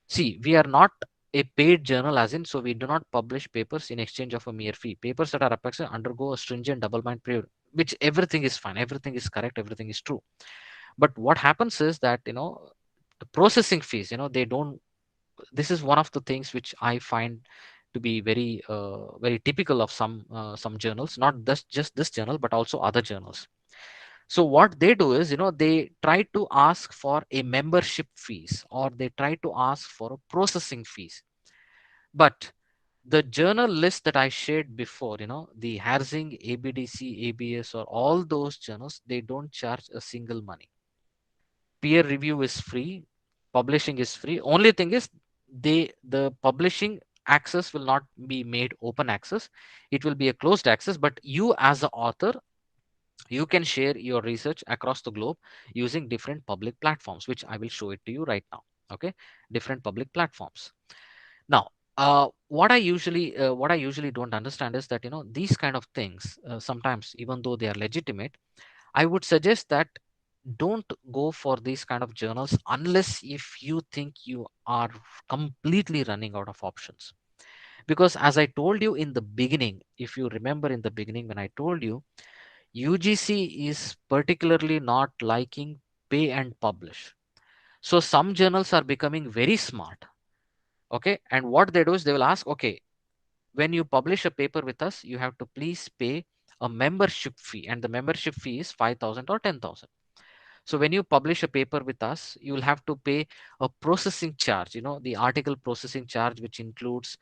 See, we are not a paid journal, as in, so we do not publish papers in exchange of a mere fee. Papers that are applied undergo a stringent double bind period, which everything is fine, everything is correct, everything is true. But what happens is that the processing fees, they don't. This is one of the things which I find to be very typical of some journals, not just this journal, but also other journals. So what they do is, they try to ask for a membership fees, or they try to ask for a processing fees. But the journal list that I shared before, the Harsing, ABDC, ABS, or all those journals, they don't charge a single money. Peer review is free, publishing is free. Only thing is, the publishing access will not be made open access, it will be a closed access. But you as the author, you can share your research across the globe using different public platforms, which I will show it to you right now. Okay, different public platforms. Now, what I usually don't understand is that these kind of things, sometimes even though they are legitimate, I would suggest that don't go for these kind of journals unless if you think you are completely running out of options. Because as I told you in the beginning, if you remember in the beginning when I told you, UGC is particularly not liking pay and publish. So some journals are becoming very smart. Okay, and what they do is they will ask, okay, when you publish a paper with us, you have to please pay a membership fee, and the membership fee is 5,000 or 10,000. So when you publish a paper with us, you will have to pay a processing charge, the article processing charge, which includes,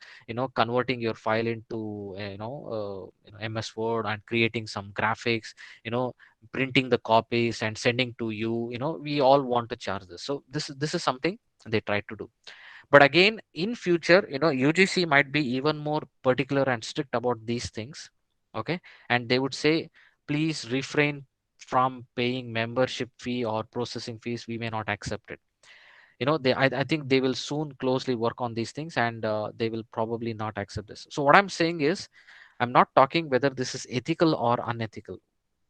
converting your file into, MS Word, and creating some graphics, you know, printing the copies and sending to you. We all want to charge this. So this is something they try to do. But again, in future, UGC might be even more particular and strict about these things. Okay, and they would say, please refrain from paying membership fee or processing fees, we may not accept it. I think they will soon closely work on these things, and they will probably not accept this. So what I'm saying is, I'm not talking whether this is ethical or unethical.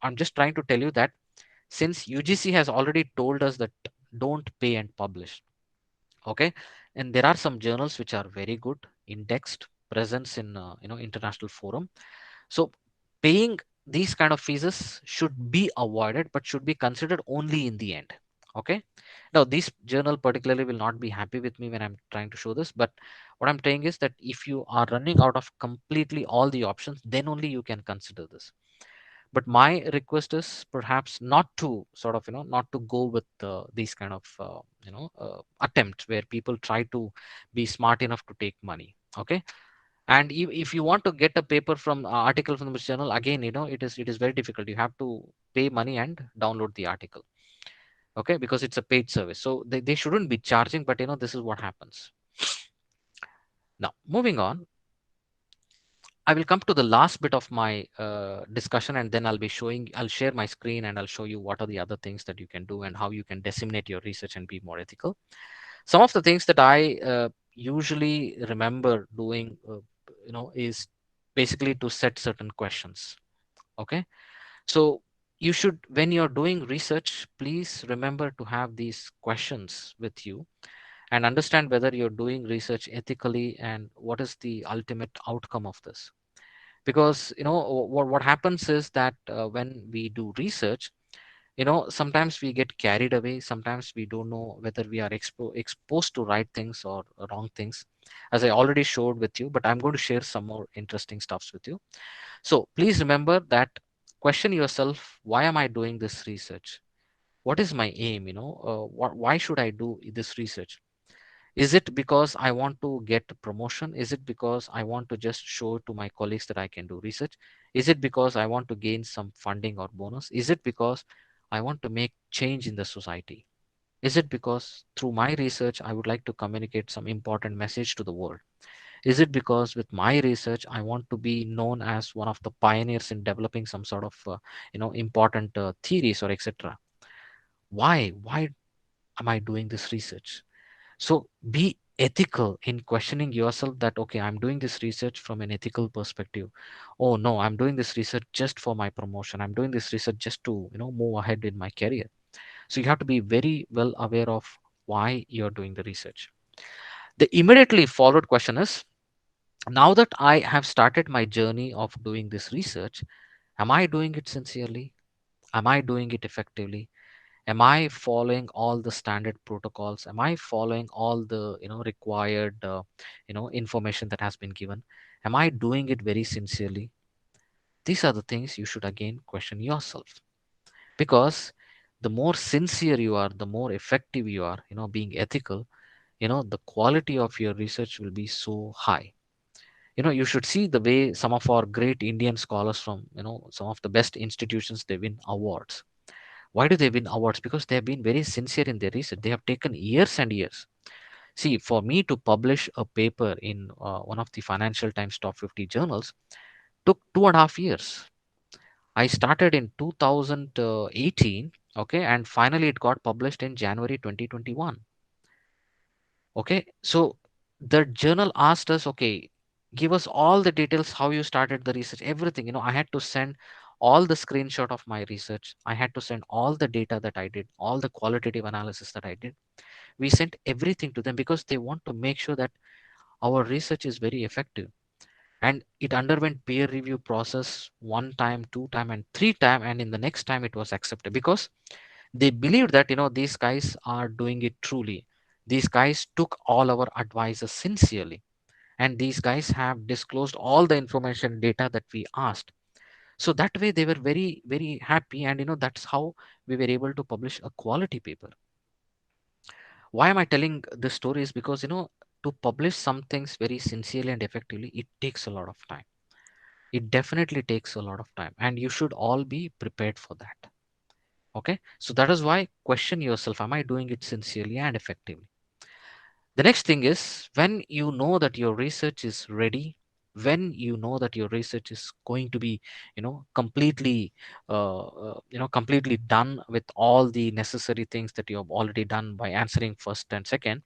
I'm just trying to tell you that since UGC has already told us that don't pay and publish. Okay, and there are some journals which are very good, indexed, presence in international forum. So paying these kind of fees should be avoided, but should be considered only in the end. Okay, now this journal particularly will not be happy with me when I'm trying to show this, but what I'm saying is that if you are running out of completely all the options, then only you can consider this. But my request is perhaps not to sort of not to go with these kind of attempt where people try to be smart enough to take money. Okay, and if you want to get a paper from article from the journal, again, it is very difficult. You have to pay money and download the article. Okay, because it's a paid service, so they shouldn't be charging, but this is what happens. Now, moving on, I will come to the last bit of my discussion, and then I'll share my screen and I'll show you what are the other things that you can do and how you can disseminate your research and be more ethical. Some of the things that I usually remember doing, is basically to set certain questions. Okay. So you should, when you're doing research, please remember to have these questions with you and understand whether you're doing research ethically and what is the ultimate outcome of this. Because what happens is that when we do research, sometimes we get carried away, sometimes we don't know whether we are exposed to right things or wrong things, as I already showed with you, but I'm going to share some more interesting stuffs with you. So please remember that, question yourself, why am I doing this research? What is my aim? Why should I do this research? Is it because I want to get promotion? Is it because I want to just show to my colleagues that I can do research? Is it because I want to gain some funding or bonus? Is it because I want to make change in the society? Is it because through my research I would like to communicate some important message to the world? Is it because with my research I want to be known as one of the pioneers in developing some sort of important theories or etc.? Why am I doing this research? So be ethical in questioning yourself that, okay, I'm doing this research from an ethical perspective. Oh no, I'm doing this research just for my promotion. I'm doing this research just to, move ahead in my career. So you have to be very well aware of why you're doing the research. The immediately followed question is, now that I have started my journey of doing this research, am I doing it sincerely? Am I doing it effectively? Am I following all the standard protocols? Am I following all the required information that has been given? Am I doing it very sincerely? These are the things you should again question yourself, because the more sincere you are, the more effective you are, being ethical, the quality of your research will be so high. You should see the way some of our great Indian scholars from some of the best institutions, they win awards. Why do they win awards? Because they have been very sincere in their research. They have taken years and years. See, for me to publish a paper in one of the Financial Times top 50 journals took 2.5 years. I started in 2018, okay, and finally it got published in January 2021. Okay, so the journal asked us, okay, give us all the details how you started the research, everything. I had to send all the screenshot of my research. I had to send all the data that I did, all the qualitative analysis that I did. We sent everything to them because they want to make sure that our research is very effective. And it underwent peer review process one time, two time, and three time, and in the next time it was accepted because they believed that these guys are doing it truly. These guys took all our advices sincerely, and these guys have disclosed all the information data that we asked. So that way they were very very happy, and that's how we were able to publish a quality paper. Why am I telling this story is because to publish some things very sincerely and effectively, it takes a lot of time. It definitely takes a lot of time, and you should all be prepared for that. Okay, so that is why question yourself, am I doing it sincerely and effectively? The next thing is, when you know that your research is ready, when you know that your research is going to be completely completely done with all the necessary things that you have already done by answering first and second,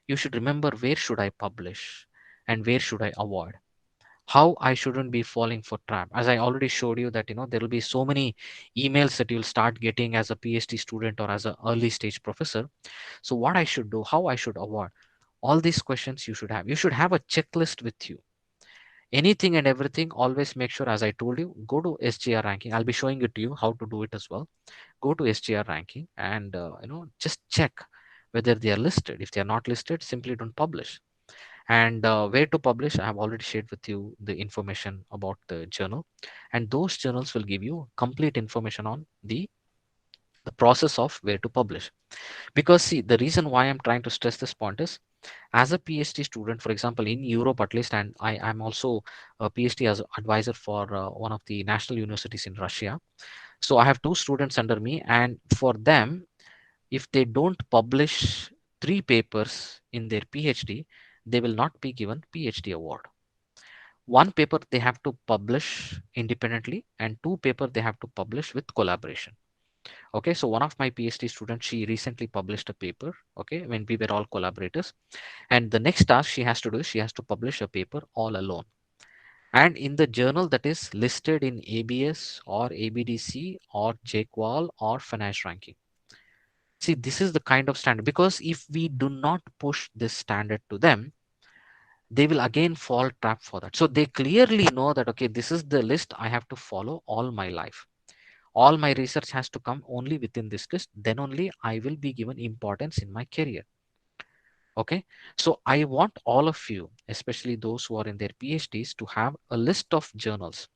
you should remember, where should I publish and where should I avoid? How I shouldn't be falling for trap. As I already showed you that there will be so many emails that you'll start getting as a PhD student or as an early stage professor. So what I should do, how I should avoid, all these questions you should have. You should have a checklist with you. Anything and everything, always make sure, as I told you, go to SGR ranking. I'll be showing it to you how to do it as well. Go to SGR ranking and just check whether they are listed. If they are not listed, simply don't publish. And where to publish, I have already shared with you the information about the journal, and those journals will give you complete information on the process of where to publish. Because see, the reason why I'm trying to stress this point is, as a PhD student, for example, in Europe at least, and I'm also a PhD as advisor for one of the national universities in Russia. So I have two students under me, and for them, if they don't publish three papers in their PhD, they will not be given PhD award. One paper they have to publish independently, and two paper they have to publish with collaboration. Okay, so one of my PhD students, she recently published a paper, okay, when we were all collaborators, and the next task she has to do is she has to publish a paper all alone, and in the journal that is listed in ABS or ABDC or JQual or Finance Ranking. See, this is the kind of standard, because if we do not push this standard to them, they will again fall trap for that. So they clearly know that, okay, this is the list I have to follow all my life. All my research has to come only within this list. Then only I will be given importance in my career. Okay. So I want all of you, especially those who are in their PhDs, to have a list of journals.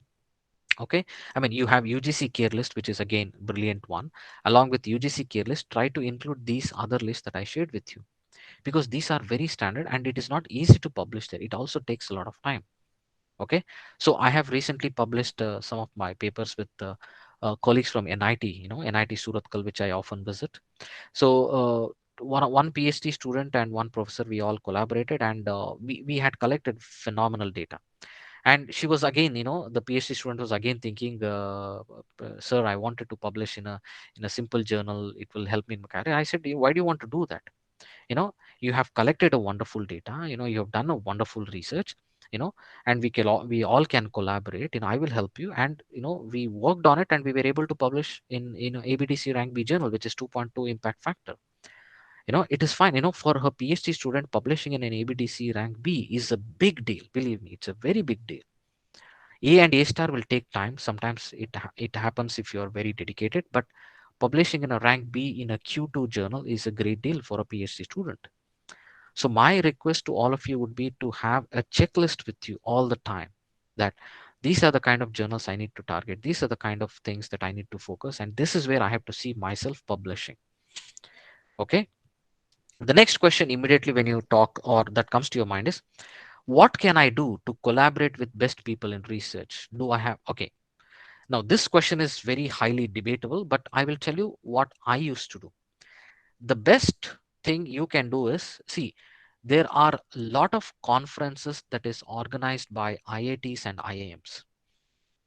Okay, I mean, you have UGC care list, which is again brilliant one. Along with UGC care list, try to include these other lists that I shared with you, because these are very standard and it is not easy to publish there. It also takes a lot of time. Okay, so I have recently published some of my papers with colleagues from NIT, NIT Suratkal, which I often visit. So one PhD student and one professor, we all collaborated, and we had collected phenomenal data. And she was again, the PhD student was again thinking, sir, I wanted to publish in a simple journal. It will help me in my career. I said, why do you want to do that? you know you have collected a wonderful data, you have done a wonderful research, you know and we all can collaborate. I will help you. And we worked on it, and we were able to publish in ABDC rank B journal, which is 2.2 impact factor. It is fine. For her PhD student, publishing in an ABDC rank B is a big deal. Believe me, it's a very big deal. A and A star will take time. Sometimes it happens if you are very dedicated, but publishing in a rank B in a Q2 journal is a great deal for a PhD student. So my request to all of you would be to have a checklist with you all the time, that these are the kind of journals I need to target. These are the kind of things that I need to focus. And this is where I have to see myself publishing. Okay. The next question immediately when you talk or that comes to your mind is, what can I do to collaborate with best people in research? Do I have, okay. Now this question is very highly debatable, but I will tell you what I used to do. The best thing you can do is, see, there are a lot of conferences that is organized by IITs and IIMs.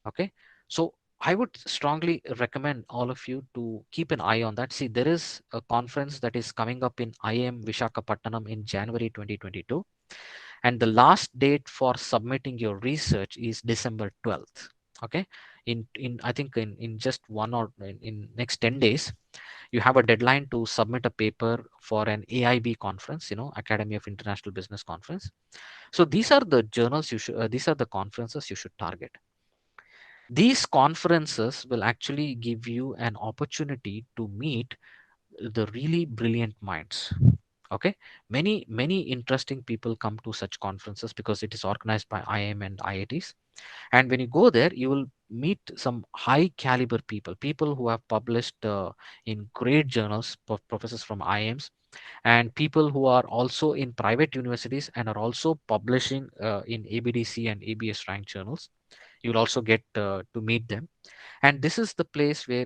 Okay, so I would strongly recommend all of you to keep an eye on that. See, there is a conference that is coming up in IIM Vishakhapatnam in January 2022, and the last date for submitting your research is December 12th. Okay, in I think in just one or in next 10 days, you have a deadline to submit a paper for an AIB conference, Academy of International Business Conference. So these are the journals you should, these are the conferences you should target. These conferences will actually give you an opportunity to meet the really brilliant minds. Okay, many interesting people come to such conferences because it is organized by IIM and IITs. And when you go there, you will meet some high caliber people, people who have published in great journals, professors from IIMs, and people who are also in private universities and are also publishing in ABDC and ABS rank journals. You will also get to meet them. And this is the place where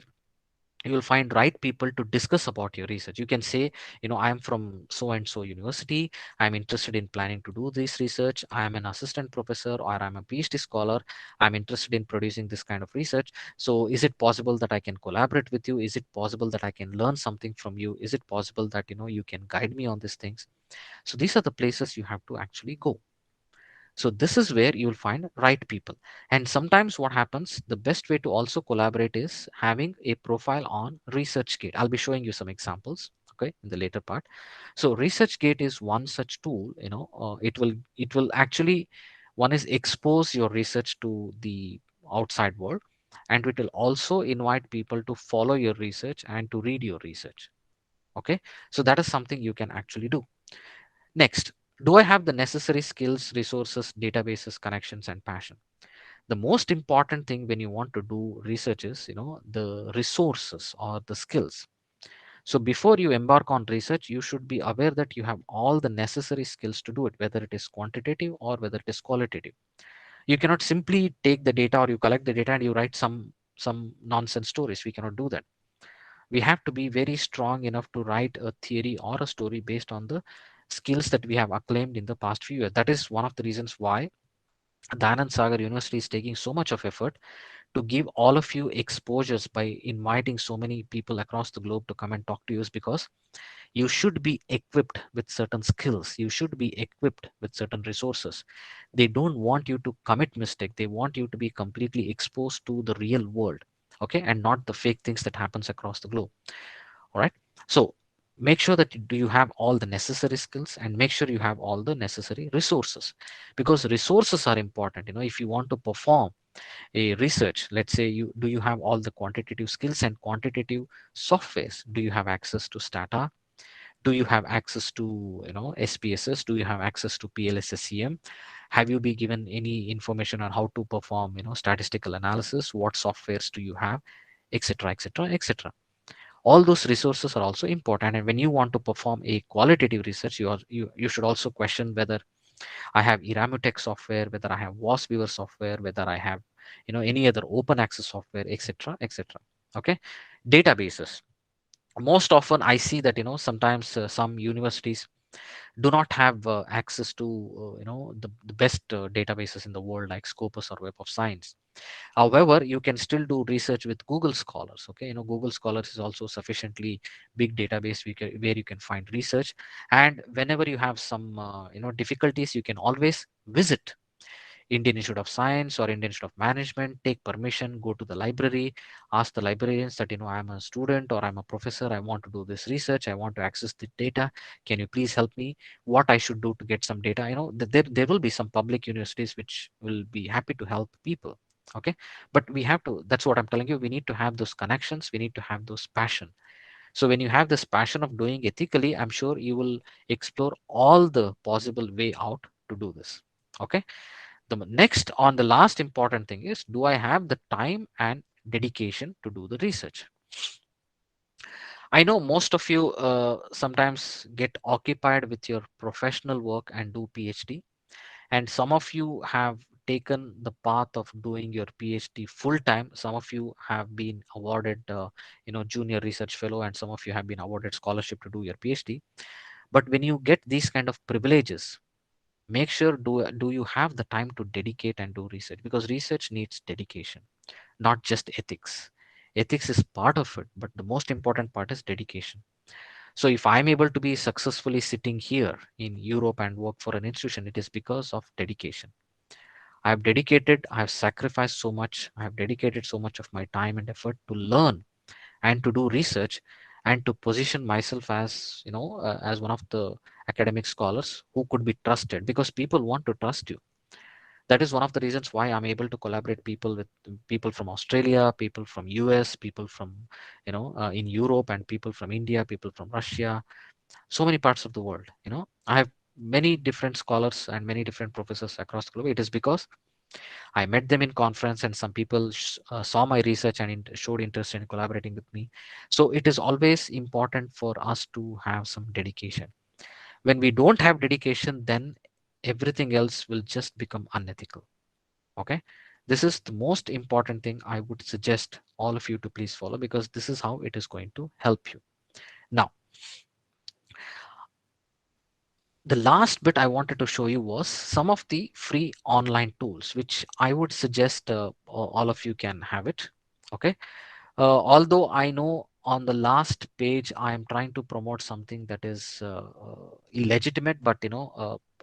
you will find right people to discuss about your research. You can say, I am from so and so university, I'm interested in planning to do this research, I am an assistant professor, or I'm a PhD scholar, I'm interested in producing this kind of research. So is it possible that I can collaborate with you? Is it possible that I can learn something from you? Is it possible that you can guide me on these things? So these are the places you have to actually go. So this is where you will find right people. And sometimes what happens, the best way to also collaborate is having a profile on ResearchGate. I'll be showing you some examples, okay, in the later part. So ResearchGate is one such tool. It will actually, one is expose your research to the outside world, and it will also invite people to follow your research and to read your research. Okay, so that is something you can actually do. Next, do I have the necessary skills, resources, databases, connections, and passion? The most important thing when you want to do research is, the resources or the skills. So before you embark on research, you should be aware that you have all the necessary skills to do it, whether it is quantitative or whether it is qualitative. You cannot simply take the data, or you collect the data and you write some nonsense stories. We cannot do that. We have to be very strong enough to write a theory or a story based on the skills that we have acclaimed in the past few years. That is one of the reasons why the Anand Sagar University is taking so much of effort to give all of you exposures by inviting so many people across the globe to come and talk to you, is because you should be equipped with certain skills. You should be equipped with certain resources. They don't want you to commit mistake. They want you to be completely exposed to the real world, okay, and not the fake things that happens across the globe. All right, so make sure that do you have all the necessary skills, and make sure you have all the necessary resources, because resources are important. If you want to perform a research, let's say, you have all the quantitative skills and quantitative softwares? Do you have access to Stata? Do you have access to SPSS? Do you have access to PLSSEM? Have you been given any information on how to perform, statistical analysis? What softwares do you have, etc., etc., etc. All those resources are also important, and when you want to perform a qualitative research, you should also question whether I have Iramutech software, whether I have wasviewer software, whether I have any other open access software, etc., etc. Okay. Databases, most often I see that sometimes some universities do not have access to the best databases in the world like Scopus or Web of Science. However, you can still do research with Google Scholars. Okay, Google Scholars is also sufficiently big database where you can find research, and whenever you have some difficulties, you can always visit Indian Institute of Science or Indian Institute of Management, take permission, go to the library, ask the librarians that, I'm a student or I'm a professor, I want to do this research, I want to access the data. Can you please help me? What I should do to get some data? There will be some public universities which will be happy to help people. Okay. But we have to, that's what I'm telling you, we need to have those connections, we need to have those passion. So when you have this passion of doing ethically, I'm sure you will explore all the possible way out to do this. Okay. The next on the last important thing is, do I have the time and dedication to do the research? I know most of you sometimes get occupied with your professional work and do PhD, and some of you have taken the path of doing your PhD full time. Some of you have been awarded junior research fellow, and some of you have been awarded scholarship to do your PhD. But when you get these kind of privileges, make sure, do you have the time to dedicate and do research, because research needs dedication, not just ethics. Ethics is part of it, but the most important part is dedication. So if I'm able to be successfully sitting here in Europe and work for an institution, it is because of dedication. I have dedicated, I have sacrificed so much, I have dedicated so much of my time and effort to learn and to do research and to position myself as as one of the academic scholars who could be trusted, because people want to trust you. That is one of the reasons why I'm able to collaborate people with people from Australia, people from US, people from in Europe, and people from India, people from Russia, so many parts of the world. I have many different scholars and many different professors across the globe. It is because I met them in conference, and some people saw my research and showed interest in collaborating with me. So it is always important for us to have some dedication. When we don't have dedication, then everything else will just become unethical. Okay. This is the most important thing I would suggest all of you to please follow, because this is how it is going to help you. Now, the last bit I wanted to show you was some of the free online tools, which I would suggest all of you can have it. Okay. Although I know on the last page I am trying to promote something that is illegitimate, but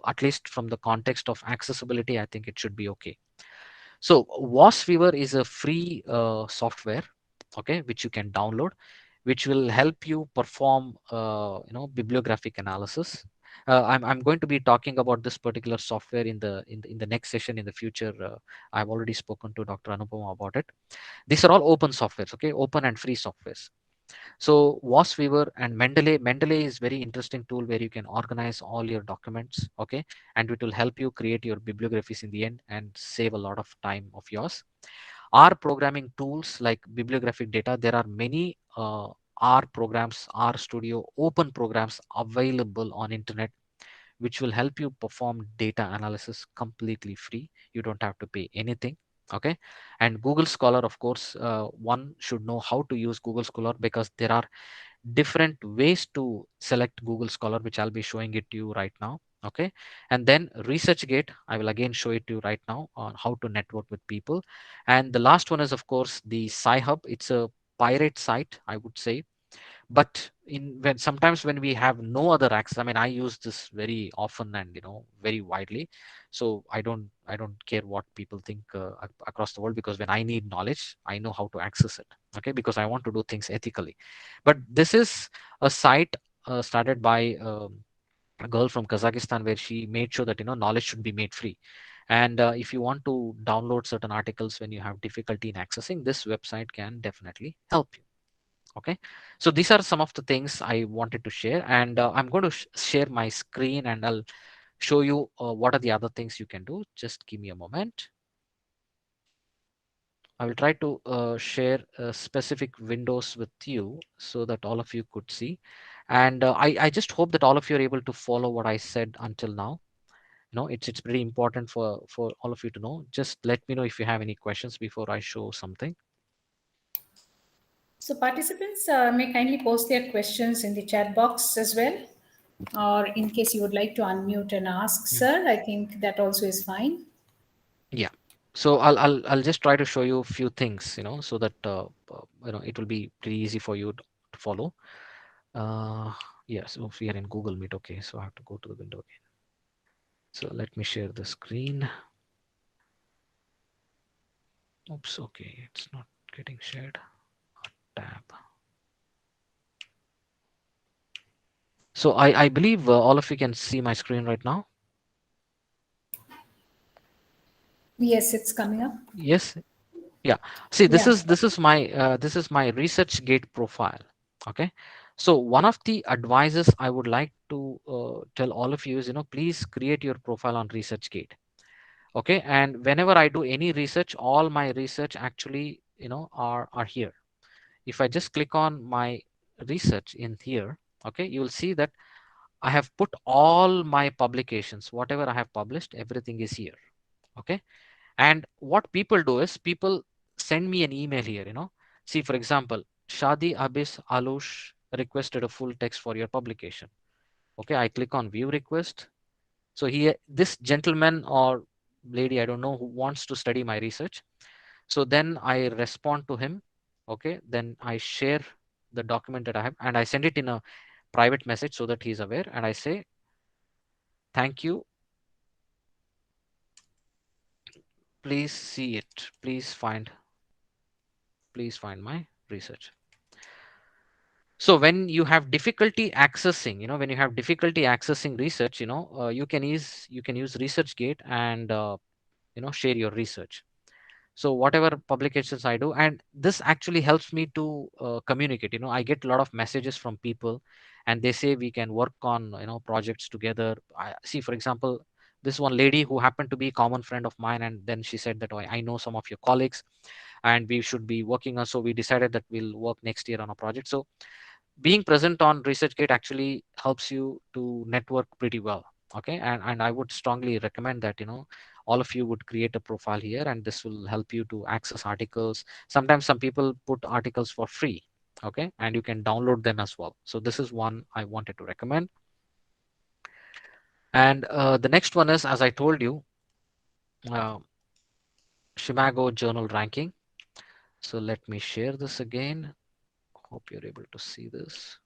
at least from the context of accessibility, I think it should be okay. So wasviewer is a free software, okay, which you can download, which will help you perform bibliographic analysis. I'm going to be talking about this particular software in the next session in the future. I've already spoken to Dr. Anupama about it. These are all open softwares, okay, open and free softwares. So wasviewer and Mendeley is very interesting tool where you can organize all your documents, okay, and it will help you create your bibliographies in the end and save a lot of time of yours. R programming tools like bibliographic data, there are many R programs, R Studio, open programs available on internet, which will help you perform data analysis completely free. You don't have to pay anything. Okay. And Google Scholar, of course, one should know how to use Google Scholar, because there are different ways to select Google Scholar, which I'll be showing it to you right now. Okay. And then ResearchGate, I will again show it to you right now on how to network with people. And the last one is, of course, the Sci-Hub. It's a pirate site, I would say, but in when sometimes when we have no other access, I mean, I use this very often and very widely. So I don't care what people think across the world, because when I need knowledge, I know how to access it. Okay, because I want to do things ethically. But this is a site started by a girl from Kazakhstan, where she made sure that knowledge should be made free. And if you want to download certain articles when you have difficulty in accessing, this website can definitely help you. Okay. So these are some of the things I wanted to share, and I'm going to share my screen, and I'll show you what are the other things you can do. Just give me a moment. I will try to share specific windows with you so that all of you could see. And I just hope that all of you are able to follow what I said until now. It's pretty important for all of you to know. Just let me know if you have any questions before I show something. So participants may kindly post their questions in the chat box as well, or in case you would like to unmute and ask, Yeah. sir, I think that also is fine. Yeah. So I'll just try to show you a few things, so that it will be pretty easy for you to follow. Uh, yeah. So if we are in Google Meet, okay. So I have to go to the window again. So let me share the screen. Oops. Okay, it's not getting shared. Tab. So I believe all of you can see my screen right now. Yes, it's coming up. Yes. Yeah. See, this Yeah. is this is my ResearchGate profile. Okay. So one of the advices I would like to tell all of you is, please create your profile on ResearchGate. Okay. And whenever I do any research, all my research actually, are here. If I just click on my research in here, okay, you will see that I have put all my publications, whatever I have published, everything is here. Okay. And what people do is people send me an email here, See, for example, Shadi Abis Alush requested a full text for your publication. Okay. I click on view request. So here, this gentleman or lady, I don't know, who wants to study my research. So then I respond to him. Okay. Then I share the document that I have and I send it in a private message so that he's aware. And I say, thank you. Please see it. Please find my research. So when you have difficulty accessing, when you have difficulty accessing research, you can use ResearchGate and share your research. So whatever publications I do, and this actually helps me to communicate. I get a lot of messages from people, and they say we can work on projects together. I see, for example, this one lady who happened to be a common friend of mine, and then she said that, "Oh, I know some of your colleagues and we should be working on," so we decided that we'll work next year on a project. So being present on ResearchGate actually helps you to network pretty well. Okay. And I would strongly recommend that, all of you would create a profile here, and this will help you to access articles. Sometimes some people put articles for free. Okay. And you can download them as well. So this is one I wanted to recommend. And the next one is, as I told you, uh, Shimago journal ranking. So let me share this again. Hope you're able to see this.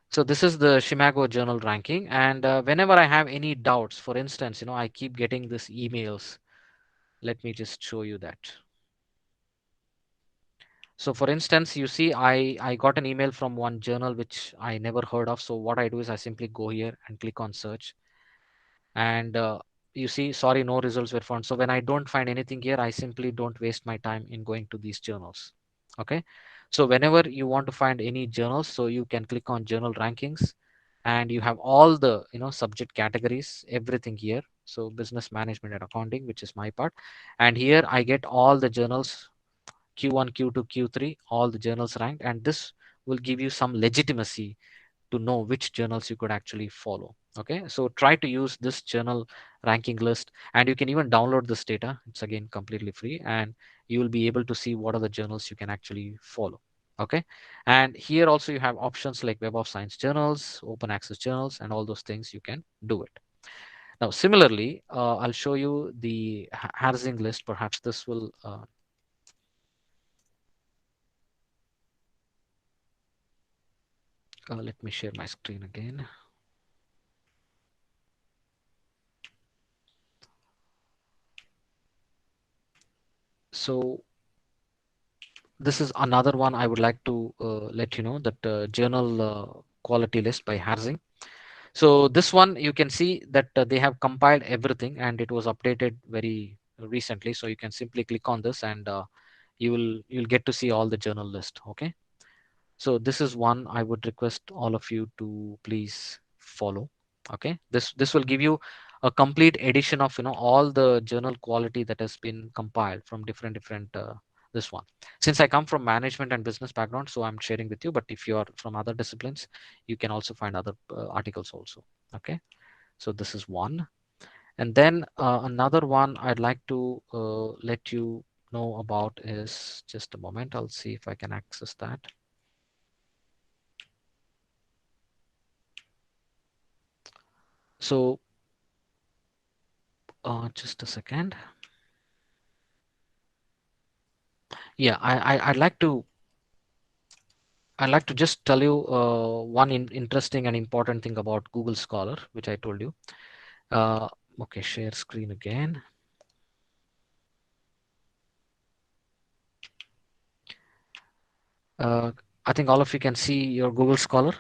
So this is the Shimago journal ranking. And whenever I have any doubts, for instance, I keep getting this emails. Let me just show you that. So for instance, you see, I got an email from one journal which I never heard of. So what I do is I simply go here and click on search. And you see, sorry, no results were found. So when I don't find anything here, I simply don't waste my time in going to these journals. Okay. So whenever you want to find any journals, so you can click on journal rankings, and you have all the subject categories, everything here. So business management and accounting, which is my part. And here I get all the journals, Q1, Q2, Q3, all the journals ranked, and this will give you some legitimacy to know which journals you could actually follow. Okay, so try to use this journal ranking list, and you can even download this data. It's again completely free, and you will be able to see what are the journals you can actually follow. Okay, and here also you have options like Web of Science journals, open access journals, and all those things. You can do it. Now similarly, I'll show you the Harzing list. Perhaps this will let me share my screen again. So this is another one I would like to let you know, that journal quality list by Harzing. So this one you can see that they have compiled everything, and it was updated very recently. So you can simply click on this, and you'll get to see all the journal list. Okay. So this is one I would request all of you to please follow. Okay, this will give you a complete edition of all the journal quality that has been compiled from different this one. Since I come from management and business background, so I'm sharing with you. But if you are from other disciplines, you can also find other articles also. Okay, so this is one. And then another one I'd like to let you know about is, just a moment, I'll see if I can access that. So just a second. Yeah, I'd like to just tell you one interesting and important thing about Google Scholar, which I told you. Uh, okay, share screen again. Uh, I think all of you can see your Google Scholar.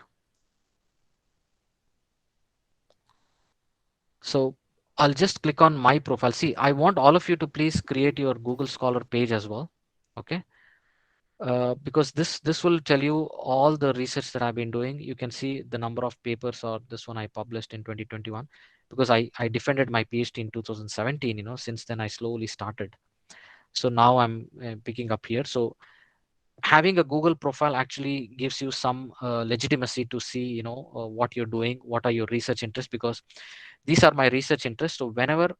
So I'll just click on my profile. See, I want all of you to please create your Google Scholar page as well. Okay. Because this will tell you all the research that I've been doing. You can see the number of papers, or this one I published in 2021, because I defended my PhD in 2017. Since then I slowly started. So now I'm picking up here. So having a Google profile actually gives you some legitimacy to see, what you're doing, what are your research interests, because these are my research interests. So whenever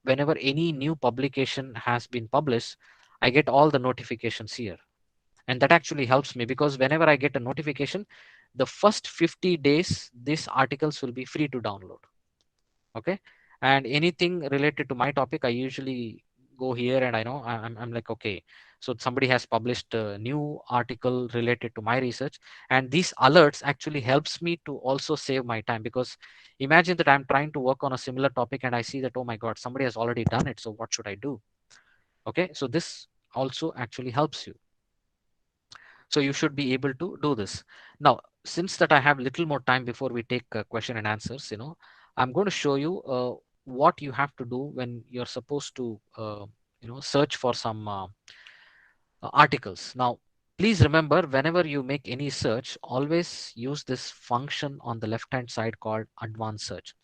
any new publication has been published, I get all the notifications here. And that actually helps me, because whenever I get a notification, the first 50 days these articles will be free to download. Okay, and anything related to my topic, I usually go here, and I know I'm like, okay, so somebody has published a new article related to my research. And these alerts actually helps me to also save my time, because imagine that I'm trying to work on a similar topic and I see that, oh my god, somebody has already done it, so what should I do? Okay, so this also actually helps you. So you should be able to do this. Now, since that I have little more time before we take question and answers, I'm going to show you what you have to do when you're supposed to search for some articles. Now, please remember, whenever you make any search, always use this function on the left hand side called advanced search.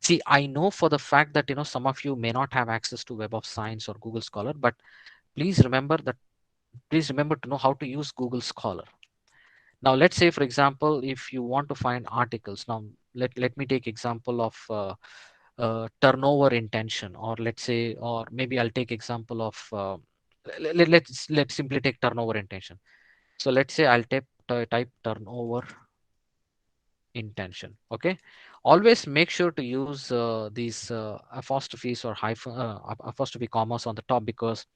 See, I know for the fact that some of you may not have access to Web of Science or Google Scholar, but please remember that please remember to know how to use Google Scholar. Now, let's say, for example, if you want to find articles. Now, let me take example of turnover intention, or let's say, or maybe I'll take example of let's simply take turnover intention. So let's say I'll type turnover intention. Okay, always make sure to use these apostrophes or hyphen apostrophe commas on the top, because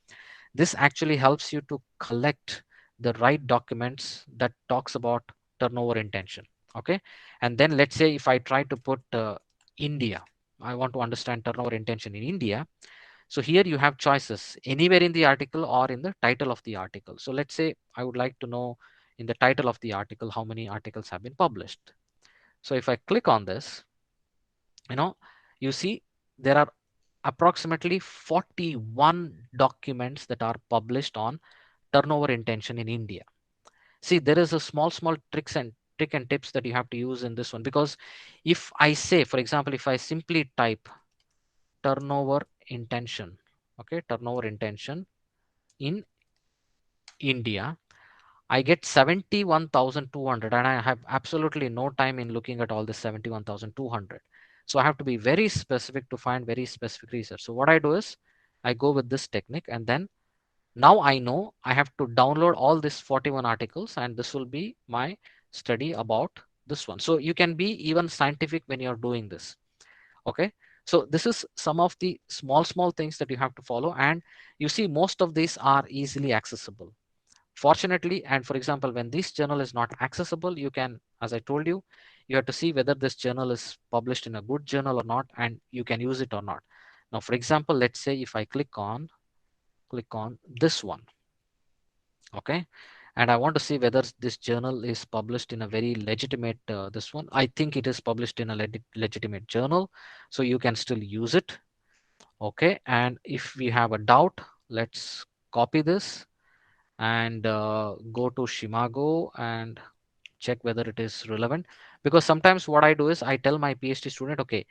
this actually helps you to collect the right documents that talks about turnover intention. Okay, and then let's say if I try to put India, I want to understand turnover intention in India. So here you have choices anywhere in the article or in the title of the article. So let's say I would like to know in the title of the article how many articles have been published. So if I click on this, you know, you see there are approximately 41 documents that are published on turnover intention in India. See, there is a small trick and tips that you have to use in this one, because if I say, for example, if I simply type turnover intention, okay, turnover intention in India, I get 71,200, and I have absolutely no time in looking at all the 71,200. So I have to be very specific to find very specific research. So what I do is I go with this technique, and then now I know I have to download all these 41 articles, and this will be my study about this one. So you can be even scientific when you're doing this. Okay. So this is some of the small things that you have to follow. And you see, most of these are easily accessible. Fortunately, and for example, when this journal is not accessible, you can, as I told you, you have to see whether this journal is published in a good journal or not, and you can use it or not. Now, for example, let's say if I click on this one, okay, and I want to see whether this journal is published in a very legitimate this one. I think it is published in a legitimate journal, so you can still use it. Okay, and if we have a doubt, let's copy this, and go to Shimago and check whether it is relevant. Because sometimes what I do is I tell my PhD student, okay,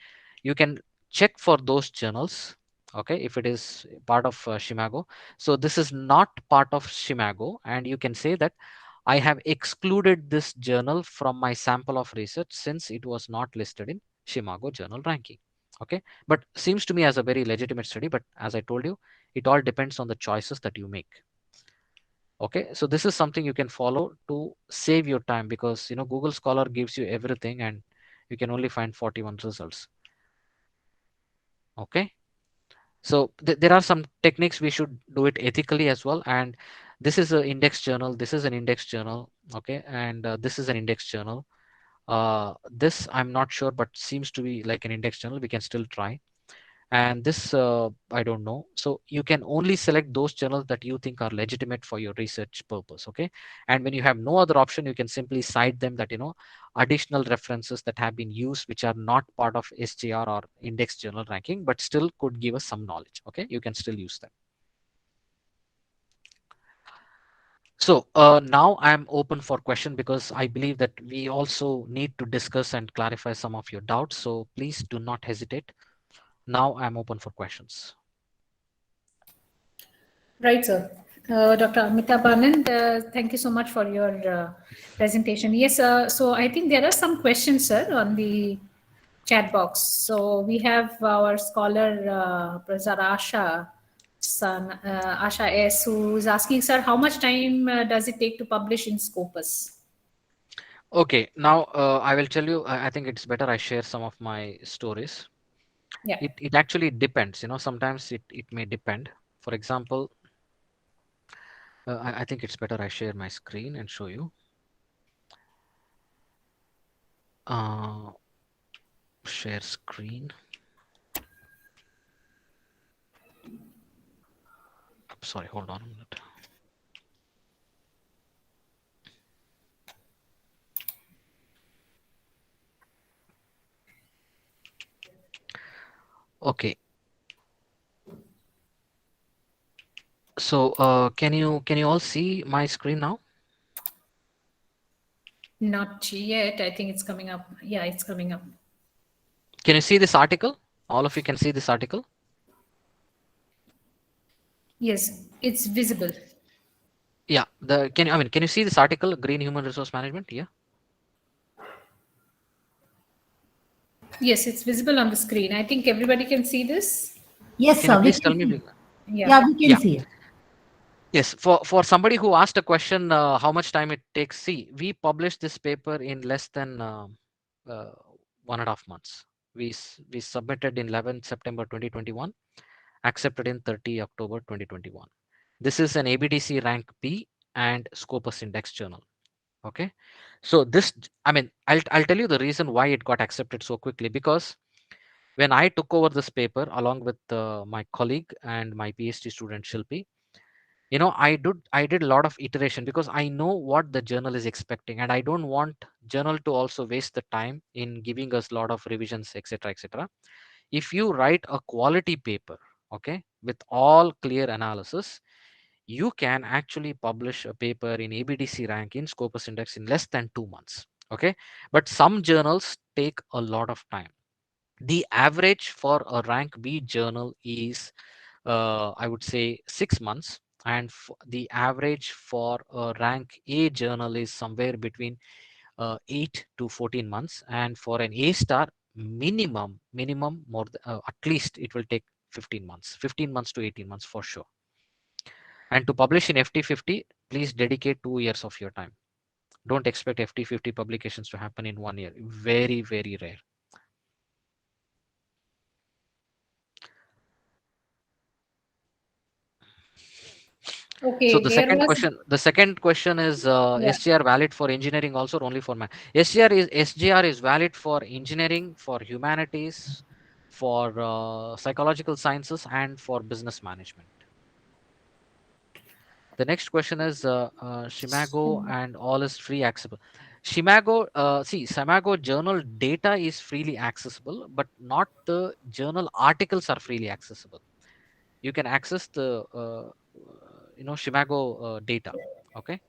you can check for those journals, okay, if it is part of Shimago. So this is not part of Shimago, and you can say that I have excluded this journal from my sample of research since it was not listed in Shimago journal ranking. Okay, but seems to me as a very legitimate study. But as I told you, it all depends on the choices that you make. Okay, so this is something you can follow to save your time, because Google Scholar gives you everything and you can only find 41 results. Okay, so there are some techniques. We should do it ethically as well. And this is an index journal, this is an index journal, okay, and this is an index journal. This I'm not sure, but seems to be like an index journal. We can still try. And this I don't know. So you can only select those journals that you think are legitimate for your research purpose. Okay, and when you have no other option, you can simply cite them, that additional references that have been used which are not part of SJR or index journal ranking but still could give us some knowledge. Okay, you can still use them. So now I'm open for question, because I believe that we also need to discuss and clarify some of your doubts. So please do not hesitate. Now I'm open for questions. Right, sir. Dr. Amitabh Anand, thank you so much for your presentation. Yes, so I think there are some questions, sir, on the chat box. So we have our scholar, Professor Asha, Asha S, who is asking, sir, how much time does it take to publish in Scopus? Okay, now I will tell you. I think it's better I share some of my stories. Yeah. It actually depends. Sometimes it may depend. For example, I think it's better I share my screen and show you. Uh, Share screen. Sorry, hold on a minute. Okay, so can you all see my screen now? Not yet. I think it's coming up. Yeah, it's coming up. Can you see this article? All of you can see this article. Yes, it's visible. Yeah. Can you see this article? Green Human Resource Management. Yeah. Yes, it's visible on the screen. I think everybody can see this. Yes, Can you sir, we please can tell me? see. Yeah. Yeah, we can Yeah. see it. Yes, for somebody who asked a question, how much time it takes? See, we published this paper in less than 1.5 months. We submitted in 11 September 2021, accepted in 30 October 2021. This is an ABDC rank B and Scopus Index journal. Okay, so this, I mean, I'll tell you the reason why it got accepted so quickly. Because when I took over this paper along with my colleague and my PhD student Shilpi, I did a lot of iteration, because I know what the journal is expecting, and I don't want journal to also waste the time in giving us a lot of revisions, etc., etc. If you write a quality paper, okay, with all clear analysis, you can actually publish a paper in ABDC rank in Scopus Index in less than 2 months. Okay, but some journals take a lot of time. The average for a rank B journal is I would say 6 months, and the average for a rank A journal is somewhere between 8 to 14 months, and for an A star, minimum more at least it will take 15 months to 18 months for sure. And to publish in FT50, please dedicate 2 years of your time. Don't expect FT50 publications to happen in 1 year. Very, very rare. So Okay, the there second was, question, the second question is, yeah. SGR valid for engineering also, or only for math? SGR is valid for engineering, for humanities, for psychological sciences, and for business management. The next question is, Shimago and all is free accessible. Shimago journal data is freely accessible, but not the journal articles are freely accessible. You can access the Shimago data. Okay.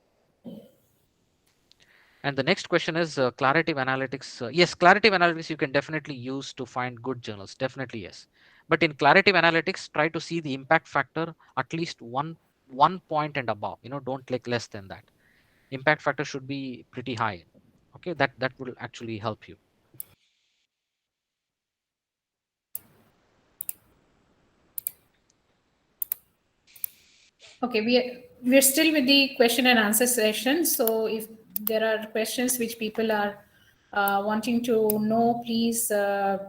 And the next question is claritative analytics. Yes, claritative analytics you can definitely use to find good journals. Definitely yes. But in claritative analytics, try to see the impact factor at least one point and above. Don't click less than that. Impact factor should be pretty high. Okay, that will actually help you. Okay, we're still with the question and answer session. So if there are questions which people are wanting to know, please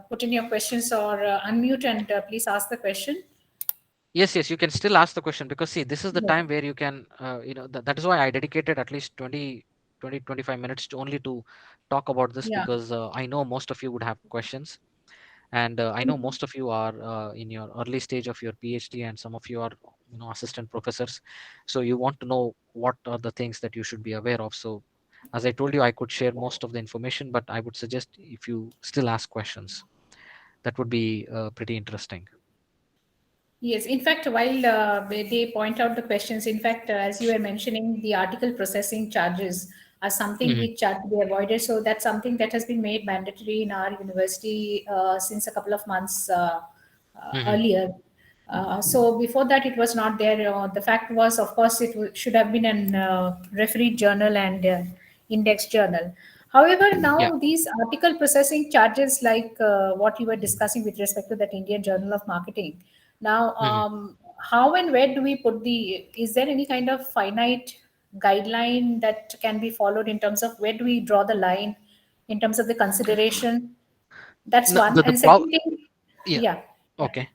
put in your questions or unmute and please ask the question. Yes, yes, you can still ask the question, because see, this is the Yes. time where you can, that is why I dedicated at least 25 minutes to only to talk about this, Yeah. because I know most of you would have questions. And I know most of you are in your early stage of your PhD, and some of you are assistant professors, so you want to know what are the things that you should be aware of. So as I told you, I could share most of the information, but I would suggest if you still ask questions, that would be pretty interesting. Yes, in fact, while they point out the questions, in fact, as you were mentioning, the article processing charges are something Hmm. which are to be avoided. So that's something that has been made mandatory in our university since a couple of months Hmm. earlier. So before that, it was not there. The fact was, of course, should have been an refereed journal and index journal. However, Yeah. now these article processing charges, like what you were discussing with respect to that Indian Journal of Marketing, now, Hmm. how and where do we put the? Is there any kind of finite guideline that can be followed in terms of where do we draw the line in terms of the consideration? That's No, one. the And prob second thing, yeah. yeah, yeah. Okay.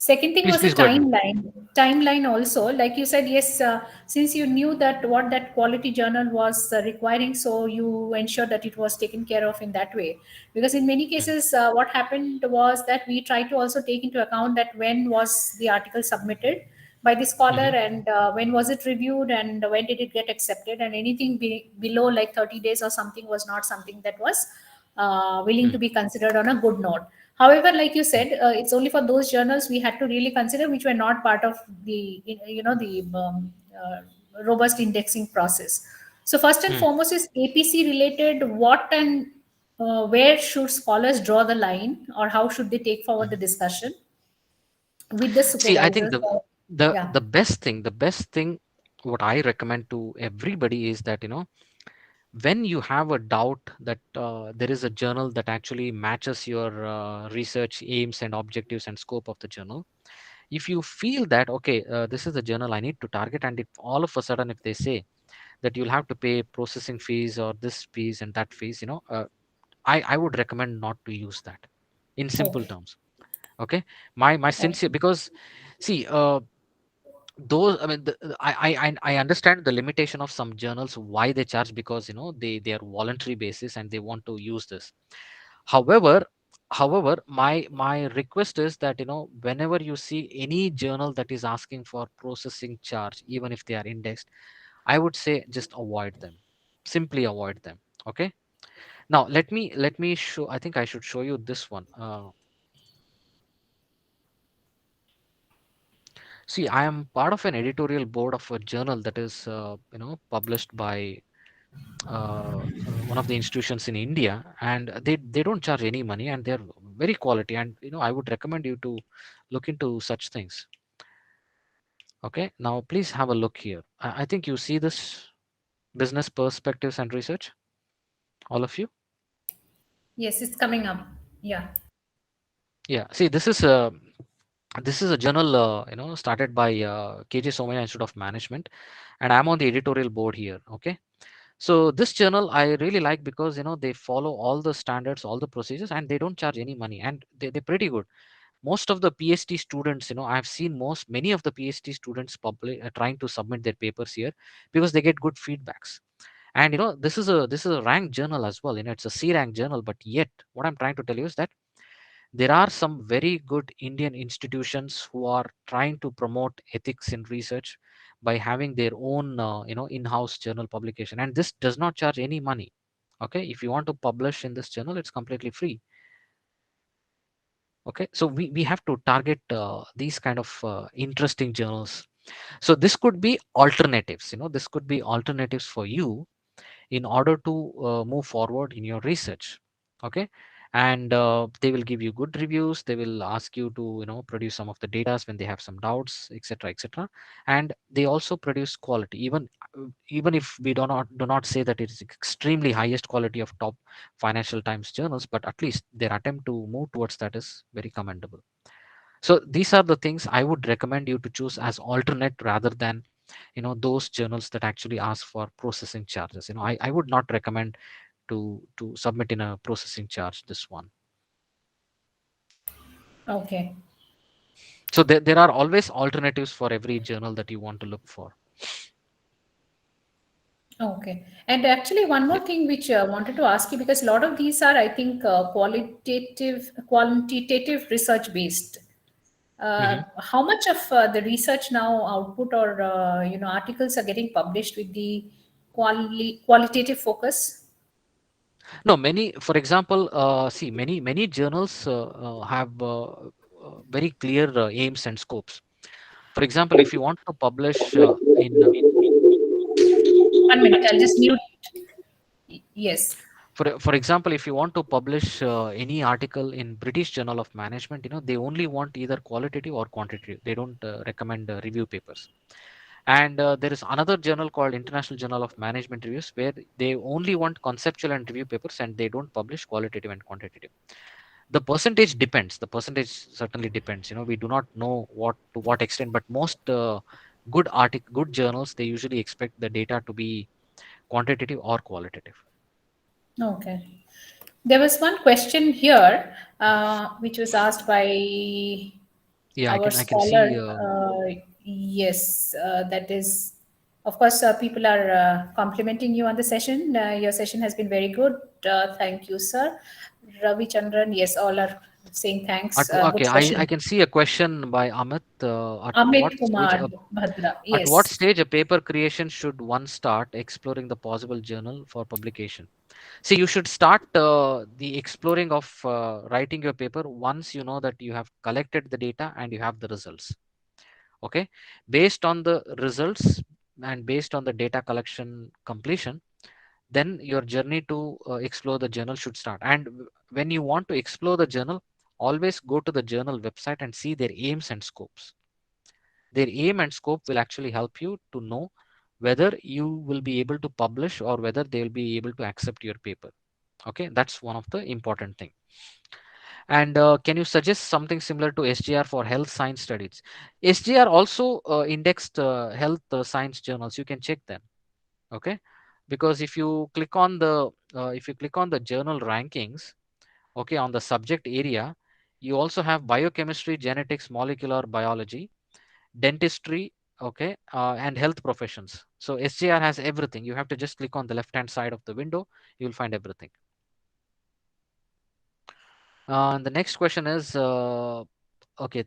Second thing Please, was a please go ahead, ma'am. timeline. Timeline also, like you said, yes, since you knew that what that quality journal was requiring, so you ensured that it was taken care of in that way. Because in many Mhm, cases, what happened was that we tried to also take into account that when was the article submitted by the scholar, mhm, and when was it reviewed, and when did it get accepted, and anything below like 30 days or something was not something that was willing mhm, to be considered on a good note. However, like you said, it's only for those journals we had to really consider which were not part of the the robust indexing process. So first and mhm. foremost is APC related. What and where should scholars draw the line, or how should they take forward the discussion with the See, I think supervisors? the Or, the yeah. the best thing what I recommend to everybody is that when you have a doubt that there is a journal that actually matches your research aims and objectives and scope of the journal. If you feel that okay, this is the journal I need to target, and if all of a sudden if they say that you'll have to pay processing fees or this fees and that fees, I would recommend not to use that, in simple Okay. terms. Okay. My sincere, Okay. because see, those, I mean, I understand the limitation of some journals, why they charge, because they are voluntary basis and they want to use this. However, my request is that whenever you see any journal that is asking for processing charge, even if they are indexed, I would say just avoid them. Simply avoid them. Okay. Now let me show. I think I should show you this one. See, I am part of an editorial board of a journal that is published by one of the institutions in India, and they don't charge any money, and they're very quality. And I would recommend you to look into such things. Okay, now please have a look here. I think you see this: business perspectives and research. All of you, Yes, it's coming up. Yeah. yeah. See, this is a journal started by KJ Somaya Institute of Management, and I'm on the editorial board here. Okay. So this journal I really like, because they follow all the standards, all the procedures, and they don't charge any money, and they're pretty good. Most of the PhD students, I've seen many of the PhD students trying to submit their papers here, because they get good feedbacks. And this is a ranked journal as well. It's a C rank journal, but yet what I'm trying to tell you is that there are some very good Indian institutions who are trying to promote ethics in research by having their own in-house journal publication, and this does not charge any money. Okay, if you want to publish in this journal, it's completely free. Okay, so we have to target these kind of interesting journals. So this could be alternatives, this could be alternatives for you in order to move forward in your research. Okay. And they will give you good reviews, they will ask you to produce some of the data when they have some doubts, etc., etc. And they also produce quality, even if we do not say that it is extremely highest quality of top Financial Times journals, but at least their attempt to move towards that is very commendable. So these are the things I would recommend you to choose as alternate, rather than those journals that actually ask for processing charges. I would not recommend to submit in a processing charge, this one. Okay. So there are always alternatives for every journal that you want to look for. Okay. And actually, one Yeah. more thing which I wanted to ask you, because a lot of these are, I think, quantitative research based. Mhm. How much of the research now output or articles are getting published with the qualitative focus? No, many, for example, see, many journals have very clear aims and scopes. For example, if you want to publish in One minute, I'll just mute. Yes. for example, if you want to publish any article in British Journal of Management, they only want either qualitative or quantitative. They don't recommend review papers. And there is another journal called International Journal of Management Reviews, where they only want conceptual and review papers, and they don't publish qualitative and quantitative. The percentage depends. The percentage certainly depends. We do not know what to what extent, but most good journals, they usually expect the data to be quantitative or qualitative. Okay. There was one question here, which was asked by Yeah, our I can see. scholar. Yes, that is, of course, people are complimenting you on the session. Your session has been very good. Thank you, sir. Ravi Chandran, yes, all are saying thanks. Good Okay, I session. can see a question by Amit. Amit Kumar Bhadra, At what yes. stage a paper creation should one start exploring the possible journal for publication? See, you should start the exploring of writing your paper once you know that you have collected the data and you have the results. Okay, based on the results and based on the data collection completion, then your journey to explore the journal should start. And when you want to explore the journal, always go to the journal website and see their aims and scopes. Their aim and scope will actually help you to know whether you will be able to publish or whether they will be able to accept your paper. Okay, that's one of the important thing. And can you suggest something similar to SGR for health science studies? SGR also indexed health science journals. You can check them. Okay, because if you click on the journal rankings, okay, on the subject area, you also have biochemistry, genetics, molecular biology, dentistry, okay, and health professions. So SGR has everything. You have to just click on the left hand side of the window, you'll find everything. And the next question is, okay,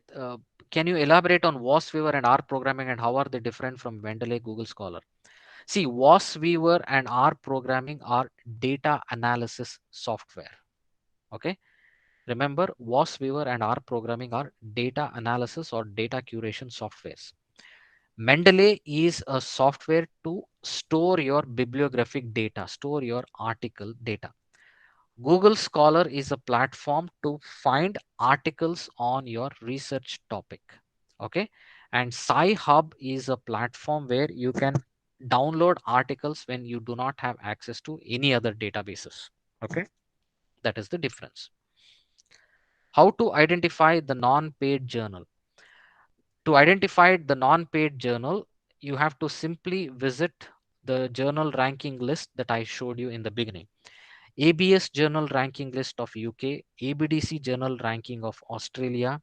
can you elaborate on was weaver and R programming, and how are they different from Mendeley, Google Scholar? See, was weaver and R programming are data analysis software. Okay, remember, was weaver and R programming are data analysis or data curation softwares. Mendeley is a software to store your bibliographic data, store your article data. Google Scholar is a platform to find articles on your research topic. Okay. And Sci-Hub is a platform where you can download articles when you do not have access to any other databases. Okay. That is the difference. How to identify the non-paid journal? To identify the non-paid journal, you have to simply visit the journal ranking list that I showed you in the beginning. ABS journal ranking list of UK, ABDC journal ranking of Australia,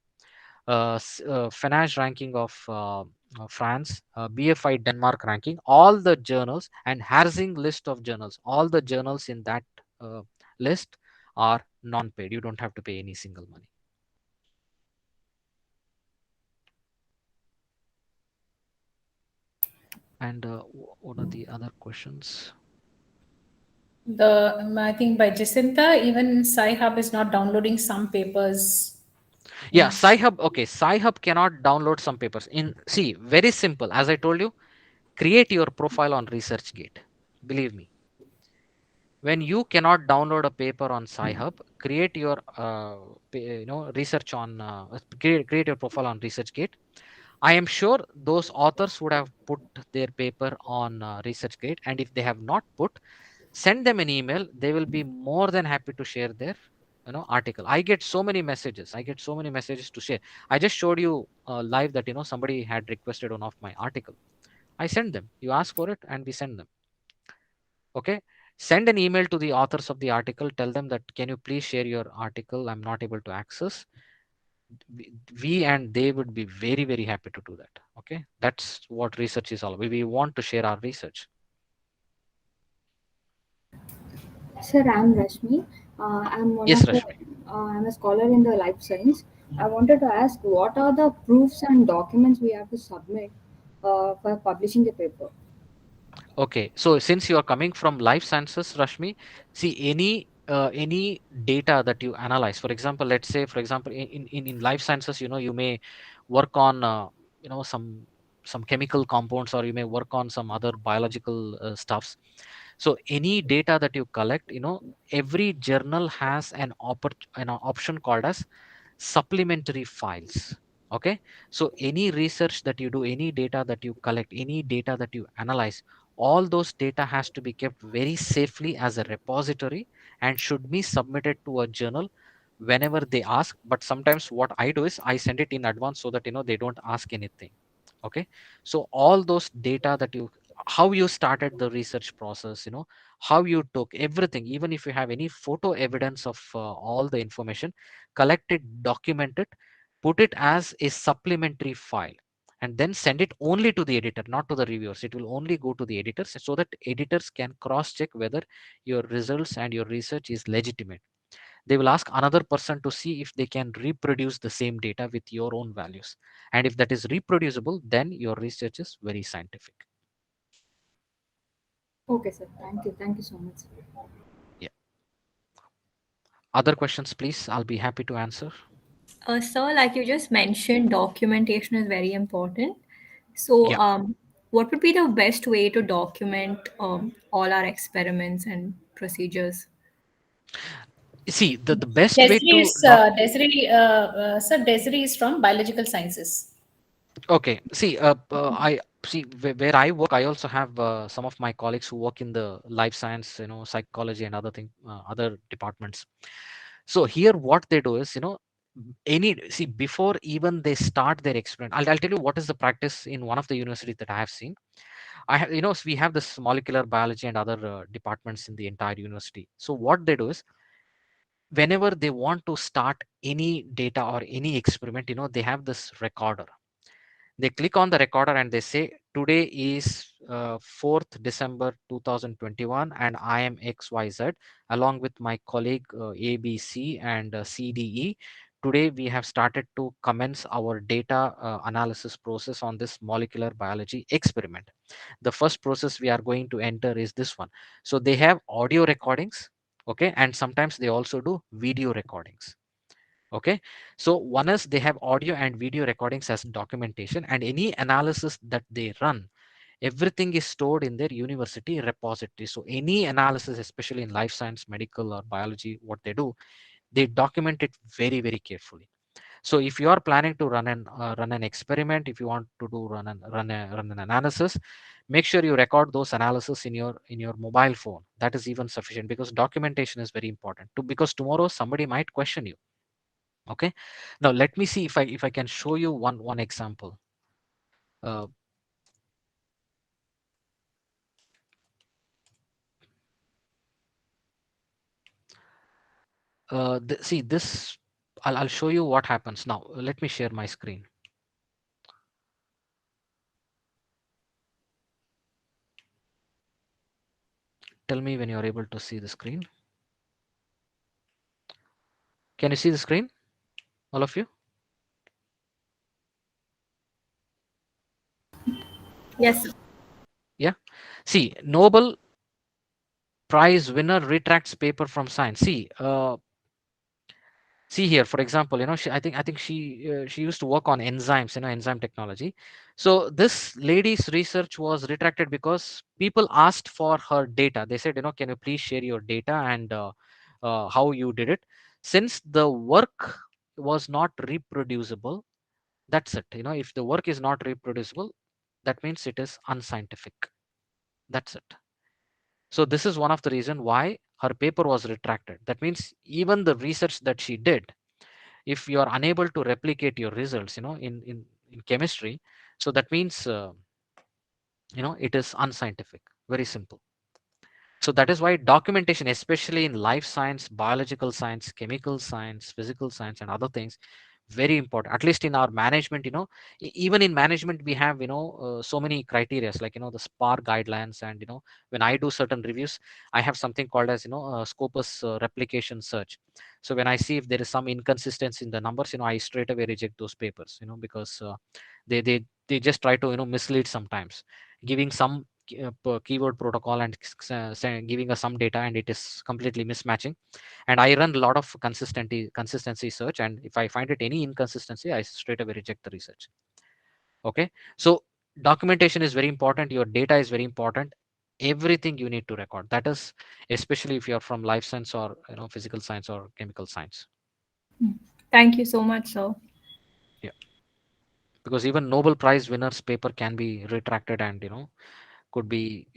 Finage ranking of France, BFI Denmark ranking, all the journals, and Harsing list of journals. All the journals in that uh, list are non-paid. You don't have to pay any single money. And what are the other questions? I think by Jacinta, even Sci Hub is not downloading some papers. Yeah, Sci-Hub. Okay, Sci-Hub cannot download some papers. In see, very simple. As I told you, create your profile on ResearchGate. Believe me, when you cannot download a paper on Sci-Hub, create your research on create your profile on ResearchGate. I am sure those authors would have put their paper on ResearchGate, and if they have not put, send them an email. They will be more than happy to share their article. I get so many messages. I get so many messages to share. I just showed you live that somebody had requested one of my article. I send them. You ask for it, and we send them. Okay. Send an email to the authors of the article. Tell them that can you please share your article? I'm not able to access. We and they would be very very happy to do that. Okay, that's what research is all about. We want to share our research. Sir, I'm Rashmi. I'm one Yes, of the. Rashmi. I'm a scholar in the life science. I wanted to ask, what are the proofs and documents we have to submit for publishing the paper? Okay, so since you are coming from life sciences, Rashmi, see any data that you analyze. For example, let's say, for example, in life sciences, you may work on some chemical compounds, or you may work on some other biological stuffs. So any data that you collect, every journal has an option called as supplementary files. Okay, so any research that you do, any data that you collect, any data that you analyze, all those data has to be kept very safely as a repository and should be submitted to a journal whenever they ask. But sometimes what I do is I send it in advance so that they don't ask anything. Okay, so all those data that you, how you started the research process, how you took everything, even if you have any photo evidence of all the information, collect it, document it, put it as a supplementary file, and then send it only to the editor, not to the reviewers. It will only go to the editors so that editors can cross check whether your results and your research is legitimate. They will ask another person to see if they can reproduce the same data with your own values, and if that is reproducible, then your research is very scientific. Okay, sir. Thank you. Thank you so much. Yeah, other questions please, I'll be happy to answer. Sir, like you just mentioned, documentation is very important. So, Yeah, what would be the best way to document all our experiments and procedures? see, the best way Desiree to is doc. Sir. Desiree is from biological sciences. Okay, see, I see where I work. I also have some of my colleagues who work in the life science, psychology and other departments. So here, what they do is, any see before even they start their experiment. I'll tell you what is the practice in one of the universities that I have seen. I have, we have this molecular biology and other departments in the entire university. So what they do is, whenever they want to start any data or any experiment, they have this recorder. They click on the recorder and they say today is 4th December 2021 and I am XYZ along with my colleague ABC and CDE. Today we have started to commence our data analysis process on this molecular biology experiment. The first process we are going to enter is this one. So they have audio recordings, okay, and sometimes they also do video recordings. Okay, so one is they have audio and video recordings as documentation, and any analysis that they run, everything is stored in their university repository. So any analysis, especially in life science, medical or biology, what they do, they document it very very carefully. So if you are planning to run an experiment, if you want to do run an analysis, make sure you record those analysis in your mobile phone. That is even sufficient, because documentation is very important to, because tomorrow somebody might question you. Okay, now let me see if I can show you one example. uh, See this, I'll show you what happens now. Let me share my screen. Tell me when you're able to see the screen. Can you see the screen, all of you? Yes, sir. Yeah, see, Nobel Prize winner retracts paper from Science. See, See here, for example, she used to work on enzymes, enzyme technology. So this lady's research was retracted because people asked for her data. They said, can you please share your data and how you did it? Since the work was not reproducible, that's it. If the work is not reproducible, that means it is unscientific. That's it. So this is one of the reason why her paper was retracted. That means even the research that she did, if you are unable to replicate your results, in chemistry, so that means it is unscientific. Very simple. So that is why documentation, especially in life science, biological science, chemical science, physical science, and other things, very important. At least in our management, even in management, we have so many criteria, like the SPAR guidelines. And when I do certain reviews, I have something called as Scopus replication search. So when I see if there is some inconsistency in the numbers, I straight away reject those papers, because they just try to mislead sometimes, giving some keyword protocol and giving us some data, and it is completely mismatching. And I run a lot of consistency search, and if I find it any inconsistency, I straight away reject the research. Okay. So documentation is very important, your data is very important, everything you need to record. That is especially if you're from life science or physical science or chemical science. Thank you so much, sir. Yeah, because even Nobel Prize winners paper can be retracted, and could be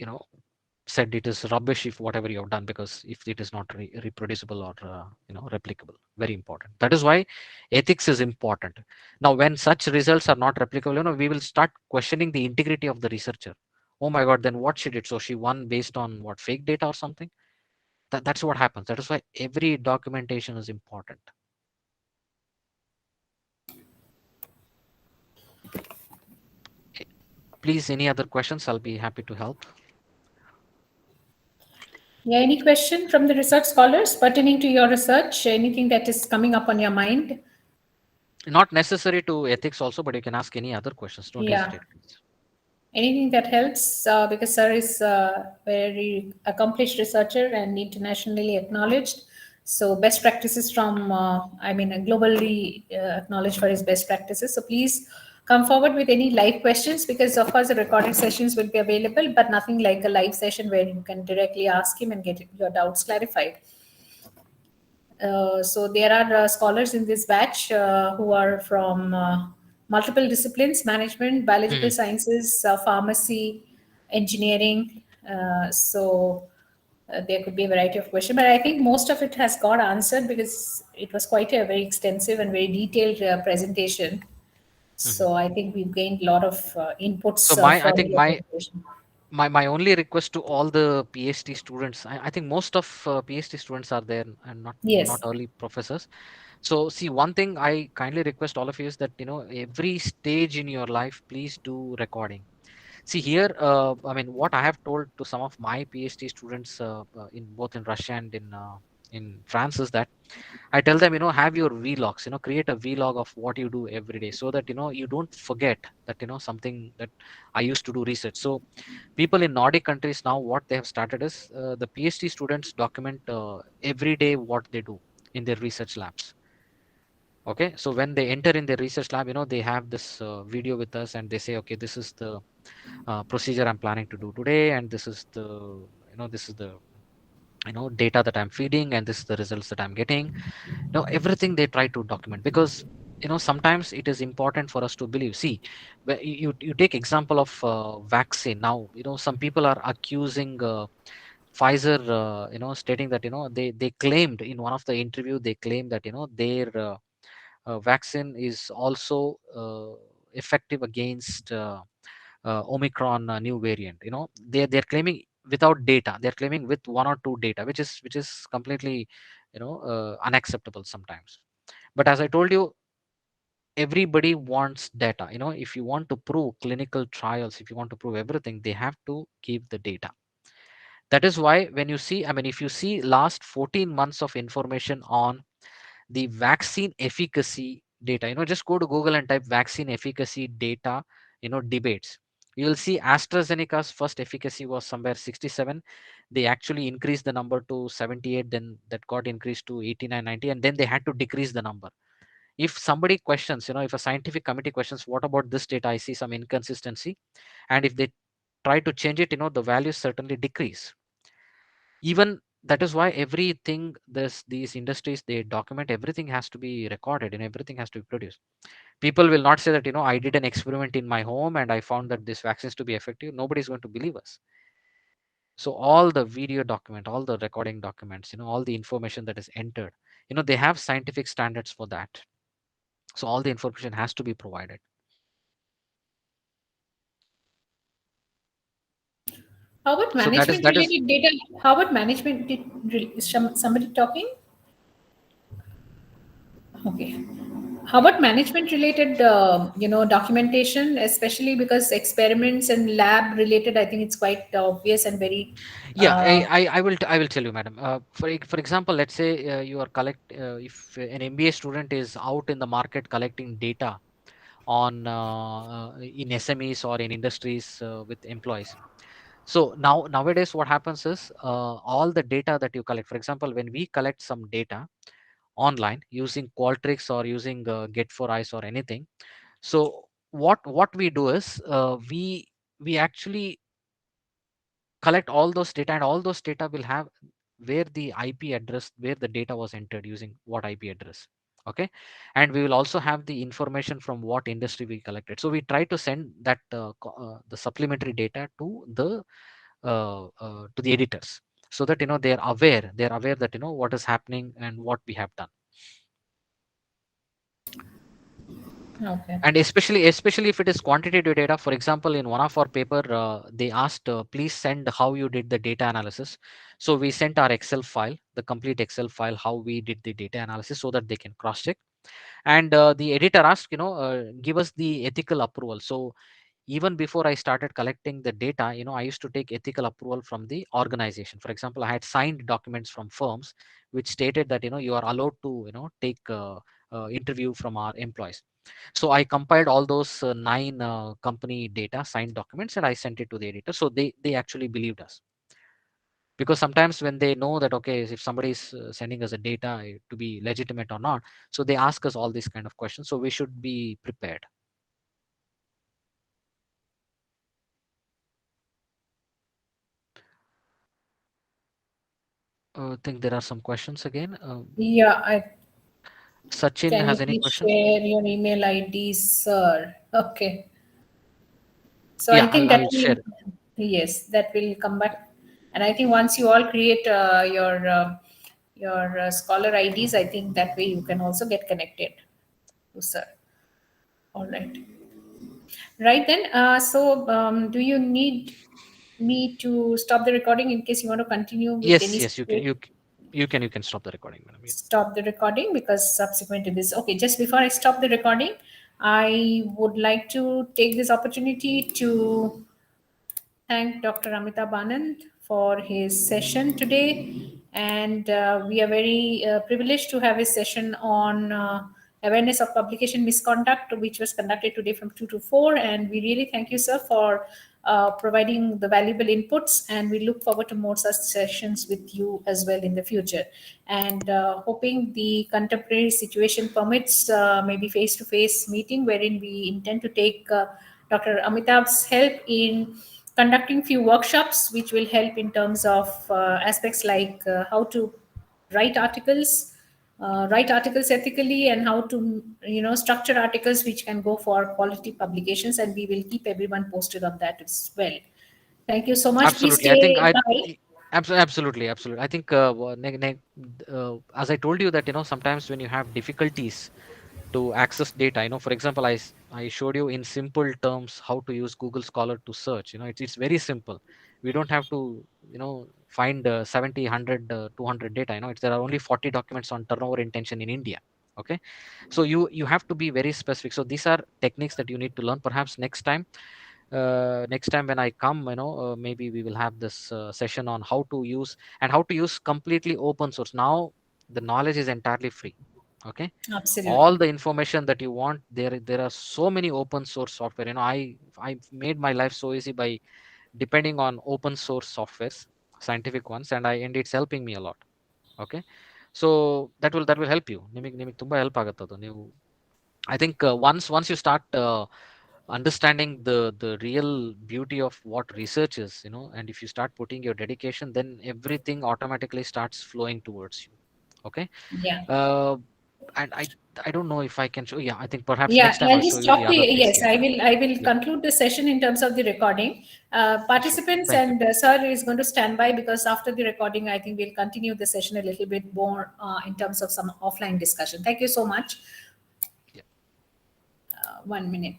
said it is rubbish if whatever you have done, because if it is not reproducible or replicable. Very important. That is why ethics is important. Now when such results are not replicable, we will start questioning the integrity of the researcher. Oh my god, then what she did? So she won based on what, fake data or something? That's what happens. That is why every documentation is important. Okay. Please, any other questions? I'll be happy to help. Yeah, any question from the research scholars pertaining to your research? Anything that is coming up on your mind? Not necessary to ethics also, but you can ask any other questions. Don't Yeah, hesitate, please. anything that helps, because sir is a very accomplished researcher and internationally acknowledged. So best practices from, I mean, globally acknowledged for his best practices. So please come forward with any live questions, because of course the recorded sessions will be available, but nothing like a live session where you can directly ask him and get your doubts clarified. So there are scholars in this batch who are from multiple disciplines: management, biological Mhm. sciences, pharmacy, engineering. There could be a variety of questions, but I think most of it has got answered because it was quite a very extensive and very detailed presentation. Mhm. So I think we've gained a lot of So inputs my, I from think your presentation. my only request to all the PhD students, I think most of PhD students are there and not Yes. early professors. So see, one thing I kindly request all of you is that every stage in your life, please do recording. See here, I mean, what I have told to some of my PhD students in both in Russia and in France is that I tell them, have your vlogs, create a vlog of what you do every day, so that you don't forget that something that I used to do research. So people in Nordic countries now, what they have started is the PhD students document every day what they do in their research labs. Okay, so when they enter in their research lab, they have this video with us, and they say, okay, this is the procedure I'm planning to do today, and this is the data that I'm feeding, and this is the results that I'm getting. Everything they try to document, because sometimes it is important for us to believe. See, you take example of vaccine. Now some people are accusing Pfizer, stating that they claimed in one of the interview, they claimed that their vaccine is also effective against Omicron new variant. They're claiming without data. They're claiming with one or two data, which is completely unacceptable sometimes. But as I told you, everybody wants data. If you want to prove clinical trials, if you want to prove everything, they have to give the data. That is why when you see, I mean, if you see last 14 months of information on the vaccine efficacy data, just go to Google and type vaccine efficacy data, debates. You will see AstraZeneca's first efficacy was somewhere 67. They actually increased the number to 78, then that got increased to 89, 90, and then they had to decrease the number. If somebody questions, if a scientific committee questions, what about this data? I see some inconsistency. And if they try to change it, the values certainly decrease. Even that is why everything, these industries, they document, everything has to be recorded and everything has to be produced. People will not say that, I did an experiment in my home and I found that this vaccines to be effective. Nobody's going to believe us. So all the video document, all the recording documents, all the information that is entered, they have scientific standards for that. So all the information has to be provided. How about So that is management that is related data? How about management? Is somebody talking? Okay. How about management related, documentation, especially because experiments and lab related, I think it's quite obvious and very, Yeah, uh, I will tell you, madam. For example, let's say you are if an MBA student is out in the market collecting data on in SMEs or in industries with employees. So nowadays, what happens is all the data that you collect. For example, when we collect some data online using Qualtrics or using Get for Eyes or anything, so what we do is we actually collect all those data, and all those data will have where the IP address, where the data was entered using what IP address. Okay, and we will also have the information from what industry we collected. So we try to send that the supplementary data to the editors, so that they're aware that what is happening and what we have done. okay. And especially if it is quantitative data. For example, in one of our paper, they asked, please send how you did the data analysis. So we sent our Excel file, the complete Excel file, how we did the data analysis, so that they can cross check. And the editor asked, give us the ethical approval. So even before I started collecting the data, I used to take ethical approval from the organization. For example, I had signed documents from firms which stated that you are allowed to take interview from our employees. So I compiled all those nine company data signed documents, and I sent it to the editor. So they actually believed us, because sometimes when they know that, okay, if somebody is sending us a data to be legitimate or not, so they ask us all these kind of questions. So we should be prepared. I think there are some questions again. Yeah, Sachin can you has any please questions? share your email ID, sir? Okay. So I Yeah, think I that will will, share it. yes, that will come back. And I think once you all create your scholar IDs, I think that way you can also get connected to sir. All right. Right then. Do you need me to stop the recording in case you want to continue with Yes, any yes, you can. separate? You can stop the recording, madam. Yeah. Stop the recording because subsequent to this. Okay, just before I stop the recording, I would like to take this opportunity to thank Dr. Amitabh Anand for his session today. And we are very privileged to have his session on awareness of publication misconduct, which was conducted today from 2 to 4. And we really thank you, sir, for providing the valuable inputs. And we look forward to more such sessions with you as well in the future. And hoping the contemporary situation permits maybe face to face meeting wherein we intend to take Dr. Amitabh's help in conducting few workshops which will help in terms of aspects like how to write articles write articles ethically, and how to structure articles which can go for quality publications, and we will keep everyone posted on that as well. Thank you so much. Please Absolutely. I think stay I by. absolutely, absolutely. I think as I told you that sometimes when you have difficulties to access data, for example, I showed you in simple terms how to use Google Scholar to search. It's very simple. We don't have to find 70, 100, 200 data. There are only 40 documents on turnover intention in India. Okay, so you have to be very specific. So these are techniques that you need to learn. Perhaps next time when I come, maybe we will have this session on how to use, and how to use completely open source. Now the knowledge is entirely free. Okay, all Absolutely. the information that you want, there are so many open source software. I made my life so easy by depending on open source softwares, scientific ones, and it's helping me a lot. Okay, so that will help you. ನಿಮಗೆ ತುಂಬಾ help ಆಗುತ್ತೆ ಅದು. ನೀವು I think once you start understanding the real beauty of what research is, and if you start putting your dedication, then everything automatically starts flowing towards you. Okay. Yeah. And I don't know if I can show. Yeah, I think perhaps Yeah, next time I'll I'll show just you stop the the. other things. Yes, Yeah, I will yeah, conclude the session in terms of the recording. sure. Participants Thank you. and sir is going to stand by, because after the recording, I think we'll continue the session a little bit more in terms of some offline discussion. Thank you so much. Yeah. 1 minute.